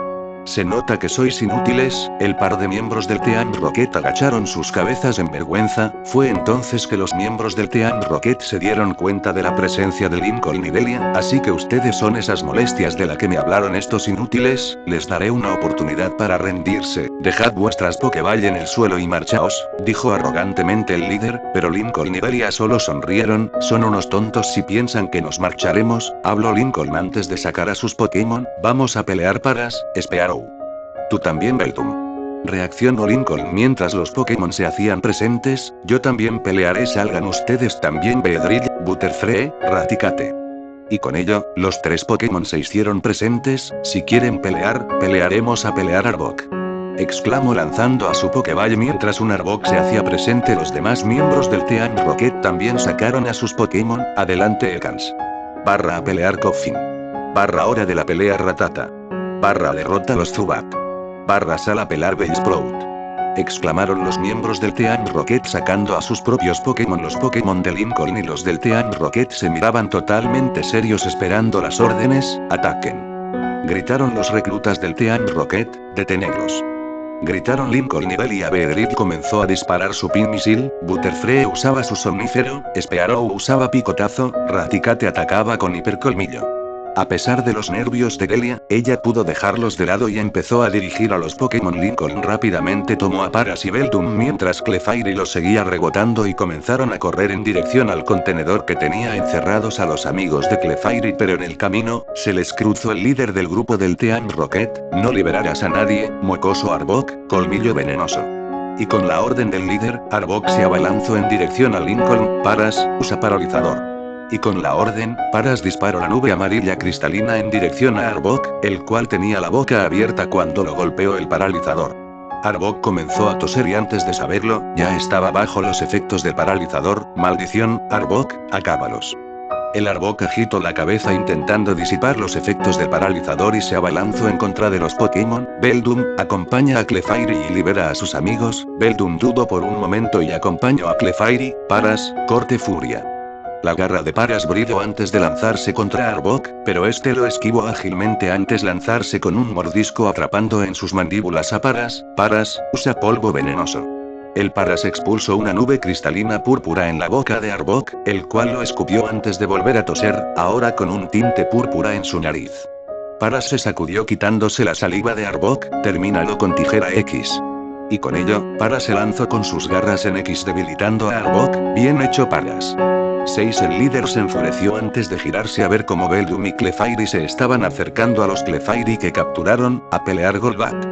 Se nota que sois inútiles. El par de miembros del Team Rocket agacharon sus cabezas en vergüenza. Fue entonces que los miembros del Team Rocket se dieron cuenta de la presencia de Lincoln y Delia. Así que ustedes son esas molestias de la que me hablaron estos inútiles. Les daré una oportunidad para rendirse. Dejad vuestras Pokéball en el suelo y marchaos, dijo arrogantemente el líder, pero Lincoln y Delia solo sonrieron. Son unos tontos si piensan que nos marcharemos, habló Lincoln antes de sacar a sus Pokémon. Vamos a pelear paras, Spearow. Tú también, Beldum. Reaccionó Lincoln mientras los Pokémon se hacían presentes. Yo también pelearé, salgan ustedes también, Beedrill, Butterfree, Raticate. Y con ello, los tres Pokémon se hicieron presentes. Si quieren pelear, pelearemos a pelear, Arbok. Exclamó lanzando a su Pokéball mientras un Arbok se hacía presente. Los demás miembros del Team Rocket también sacaron a sus Pokémon. Adelante, Ekans. Barra a pelear, Koffing. Barra hora de la pelea, Ratata. Barra derrota a los Zubat. Barra sal a pelar, Bellsprout. Exclamaron los miembros del Team Rocket sacando a sus propios Pokémon. Los Pokémon de Lincoln y los del Team Rocket se miraban totalmente serios esperando las órdenes. Ataquen. Gritaron los reclutas del Team Rocket. Detenedlos. Gritaron Lincoln y Delia. Beedrill comenzó a disparar su pin misil. Butterfree usaba su somnífero. Spearow usaba picotazo. Raticate atacaba con hipercolmillo. A pesar de los nervios de Delia, ella pudo dejarlos de lado y empezó a dirigir a los Pokémon. Lincoln rápidamente tomó a Paras y Beldum mientras Clefairy los seguía rebotando y comenzaron a correr en dirección al contenedor que tenía encerrados a los amigos de Clefairy, pero en el camino, se les cruzó el líder del grupo del Team Rocket. No liberarás a nadie, mocoso Arbok, colmillo venenoso. Y con la orden del líder, Arbok se abalanzó en dirección a Lincoln. Paras, usa paralizador. Y con la orden, Paras disparó la nube amarilla cristalina en dirección a Arbok, el cual tenía la boca abierta cuando lo golpeó el paralizador. Arbok comenzó a toser y antes de saberlo, ya estaba bajo los efectos del paralizador. Maldición, Arbok, acábalos. El Arbok agitó la cabeza intentando disipar los efectos del paralizador y se abalanzó en contra de los Pokémon. Beldum, acompaña a Clefairy y libera a sus amigos. Beldum dudó por un momento y acompañó a Clefairy. Paras, corte furia. La garra de Paras brilló antes de lanzarse contra Arbok, pero este lo esquivó ágilmente antes lanzarse con un mordisco atrapando en sus mandíbulas a Paras. Paras, usa polvo venenoso. El Paras expulsó una nube cristalina púrpura en la boca de Arbok, el cual lo escupió antes de volver a toser, ahora con un tinte púrpura en su nariz. Paras se sacudió quitándose la saliva de Arbok. Termínalo con tijera X. Y con ello, Paras se lanzó con sus garras en X debilitando a Arbok. Bien hecho, Paras. 6. El líder se enfureció antes de girarse a ver cómo Beldum y Clefairy se estaban acercando a los Clefairy que capturaron. A pelear, Golbat.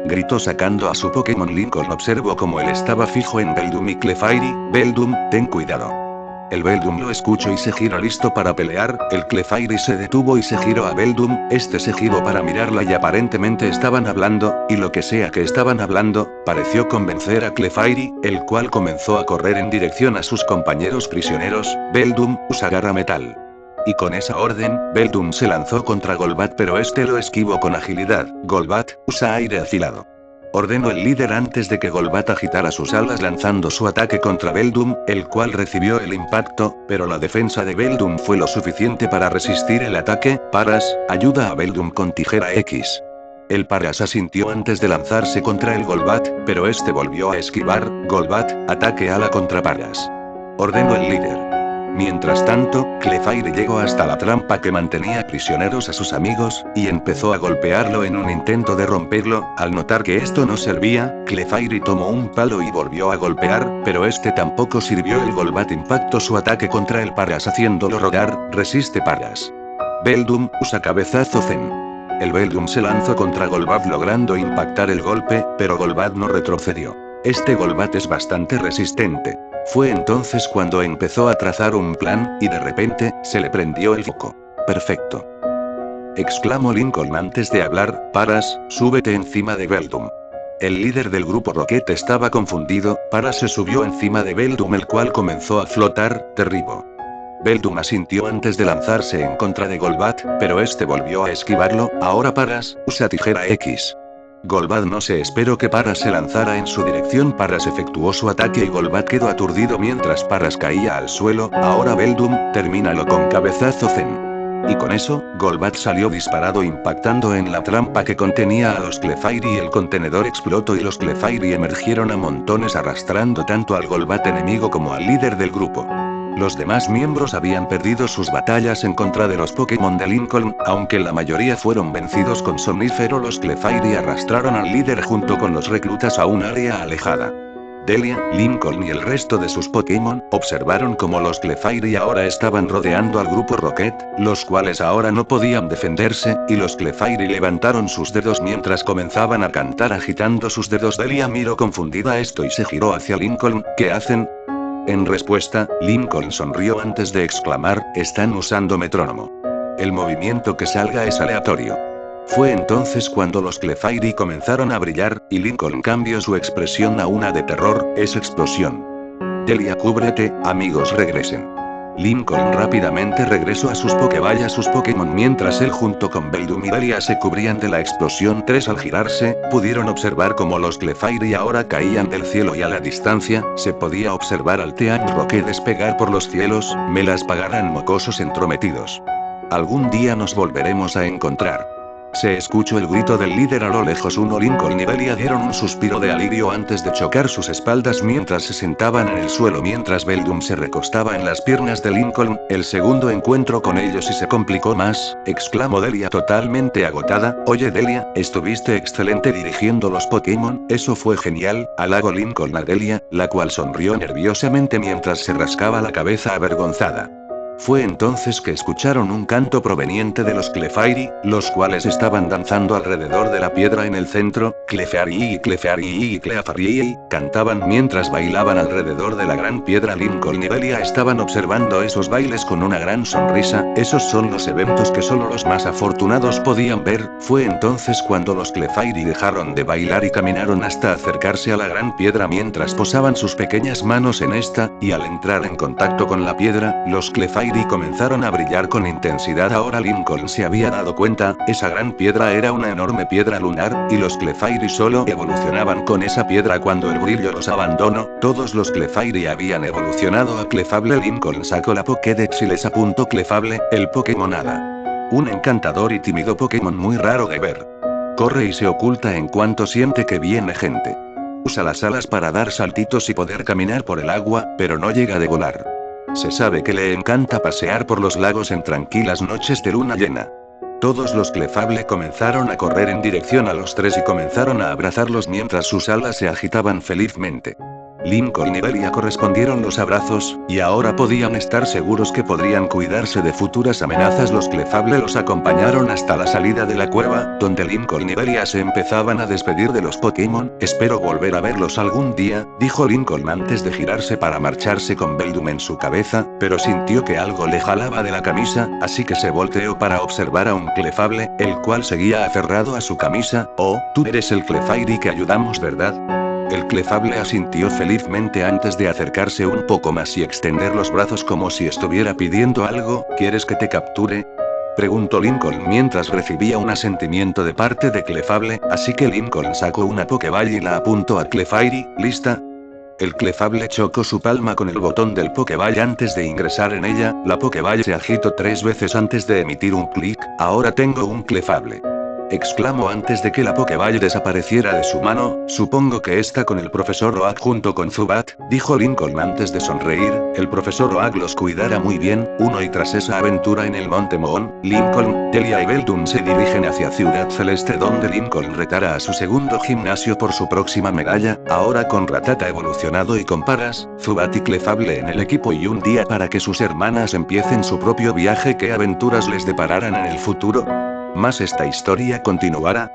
Gritó sacando a su Pokémon. Lincoln observó cómo él estaba fijo en Beldum y Clefairy. Beldum, ten cuidado. El Beldum lo escuchó y se giró listo para pelear. El Clefairy se detuvo y se giró a Beldum. Este se giró para mirarla y aparentemente estaban hablando, y lo que sea que estaban hablando, pareció convencer a Clefairy, el cual comenzó a correr en dirección a sus compañeros prisioneros. Beldum, usa garra metal. Y con esa orden, Beldum se lanzó contra Golbat pero este lo esquivó con agilidad. Golbat, usa aire afilado. Ordenó el líder antes de que Golbat agitara sus alas lanzando su ataque contra Beldum, el cual recibió el impacto, pero la defensa de Beldum fue lo suficiente para resistir el ataque. Paras, ayuda a Beldum con tijera X. El Paras asintió antes de lanzarse contra el Golbat, pero este volvió a esquivar. Golbat, ataque ala contra Paras. Ordenó el líder. Mientras tanto, Clefairy llegó hasta la trampa que mantenía prisioneros a sus amigos, y empezó a golpearlo en un intento de romperlo. Al notar que esto no servía, Clefairy tomó un palo y volvió a golpear, pero este tampoco sirvió. El Golbat impactó su ataque contra el Paras haciéndolo rodar. Resiste, Paras. Beldum, usa cabezazo Zen. El Beldum se lanzó contra Golbat logrando impactar el golpe, pero Golbat no retrocedió. Este Golbat es bastante resistente. Fue entonces cuando empezó a trazar un plan, y de repente, se le prendió el foco. Perfecto. Exclamó Lincoln antes de hablar. Paras, súbete encima de Beldum. El líder del grupo Rocket estaba confundido. Paras se subió encima de Beldum el cual comenzó a flotar. Derribó. Beldum asintió antes de lanzarse en contra de Golbat, pero este volvió a esquivarlo. Ahora Paras, usa tijera X. Golbat no se esperó que Paras se lanzara en su dirección. Paras efectuó su ataque y Golbat quedó aturdido mientras Paras caía al suelo. Ahora Beldum, termínalo con cabezazo Zen. Y con eso, Golbat salió disparado impactando en la trampa que contenía a los Clefairy y el contenedor explotó y los Clefairy emergieron a montones arrastrando tanto al Golbat enemigo como al líder del grupo. Los demás miembros habían perdido sus batallas en contra de los Pokémon de Lincoln, aunque la mayoría fueron vencidos con Somnífero. Los Clefairy arrastraron al líder junto con los reclutas a un área alejada. Delia, Lincoln y el resto de sus Pokémon observaron cómo los Clefairy ahora estaban rodeando al grupo Rocket, los cuales ahora no podían defenderse, y los Clefairy levantaron sus dedos mientras comenzaban a cantar agitando sus dedos. Delia miró confundida a esto y se giró hacia Lincoln. ¿Qué hacen? En respuesta, Lincoln sonrió antes de exclamar, están usando metrónomo. El movimiento que salga es aleatorio. Fue entonces cuando los Clefairy comenzaron a brillar, y Lincoln cambió su expresión a una de terror, es explosión. Delia, cúbrete, amigos regresen. Lincoln rápidamente regresó a sus Pokémon mientras él junto con Beldum y Delia se cubrían de la explosión. Al girarse, pudieron observar cómo los Clefairy ahora caían del cielo y a la distancia, se podía observar al Team Rocket despegar por los cielos. Me las pagarán mocosos entrometidos. Algún día nos volveremos a encontrar. Se escuchó el grito del líder a lo lejos. Lincoln y Delia dieron un suspiro de alivio antes de chocar sus espaldas mientras se sentaban en el suelo mientras Beldum se recostaba en las piernas de Lincoln. El segundo encuentro con ellos y se complicó más, exclamó Delia totalmente agotada. Oye Delia, estuviste excelente dirigiendo los Pokémon, eso fue genial, halagó Lincoln a Delia, la cual sonrió nerviosamente mientras se rascaba la cabeza avergonzada. Fue entonces que escucharon un canto proveniente de los Clefairy, los cuales estaban danzando alrededor de la piedra en el centro. Clefairy, Clefairy, Clefairy, cantaban mientras bailaban alrededor de la gran piedra. Lincoln y Delia estaban observando esos bailes con una gran sonrisa. Esos son los eventos que solo los más afortunados podían ver. Fue entonces cuando los Clefairy dejaron de bailar y caminaron hasta acercarse a la gran piedra mientras posaban sus pequeñas manos en esta, y al entrar en contacto con la piedra, los Clefairy comenzaron a brillar con intensidad. Ahora Lincoln se había dado cuenta, esa gran piedra era una enorme piedra lunar, y los Clefairy solo evolucionaban con esa piedra cuando el brillo los abandonó. Todos los Clefairy habían evolucionado a Clefable. Lincoln sacó la Pokédex y les apuntó Clefable, el Pokémon Hada. Un encantador y tímido Pokémon muy raro de ver. Corre y se oculta en cuanto siente que viene gente. Usa las alas para dar saltitos y poder caminar por el agua, pero no llega de volar. Se sabe que le encanta pasear por los lagos en tranquilas noches de luna llena. Todos los Clefable comenzaron a correr en dirección a los tres y comenzaron a abrazarlos mientras sus alas se agitaban felizmente. Lincoln y Delia correspondieron los abrazos, y ahora podían estar seguros que podrían cuidarse de futuras amenazas. Los Clefable los acompañaron hasta la salida de la cueva, donde Lincoln y Delia se empezaban a despedir de los Pokémon. Espero volver a verlos algún día, dijo Lincoln antes de girarse para marcharse con Beldum en su cabeza, pero sintió que algo le jalaba de la camisa, así que se volteó para observar a un Clefable, el cual seguía aferrado a su camisa. Oh, tú eres el Clefairy que ayudamos, ¿verdad? El Clefable asintió felizmente antes de acercarse un poco más y extender los brazos como si estuviera pidiendo algo. ¿Quieres que te capture?, preguntó Lincoln mientras recibía un asentimiento de parte de Clefable, así que Lincoln sacó una Pokéball y la apuntó a Clefairy. ¿Lista? El Clefable chocó su palma con el botón del Pokéball antes de ingresar en ella. La Pokéball se agitó 3 veces antes de emitir un clic. Ahora tengo un Clefable, exclamó antes de que la Pokéball desapareciera de su mano. Supongo que está con el profesor Oak junto con Zubat, dijo Lincoln antes de sonreír. El profesor Oak los cuidará muy bien. Y tras esa aventura en el Monte Moon, Lincoln, Delia y Beldum se dirigen hacia Ciudad Celeste, donde Lincoln retará a su segundo gimnasio por su próxima medalla, ahora con Rattata evolucionado y con Paras, Zubat y Clefable en el equipo, y un día para que sus hermanas empiecen su propio viaje. ¿Qué aventuras les depararán en el futuro? Más esta historia continuará.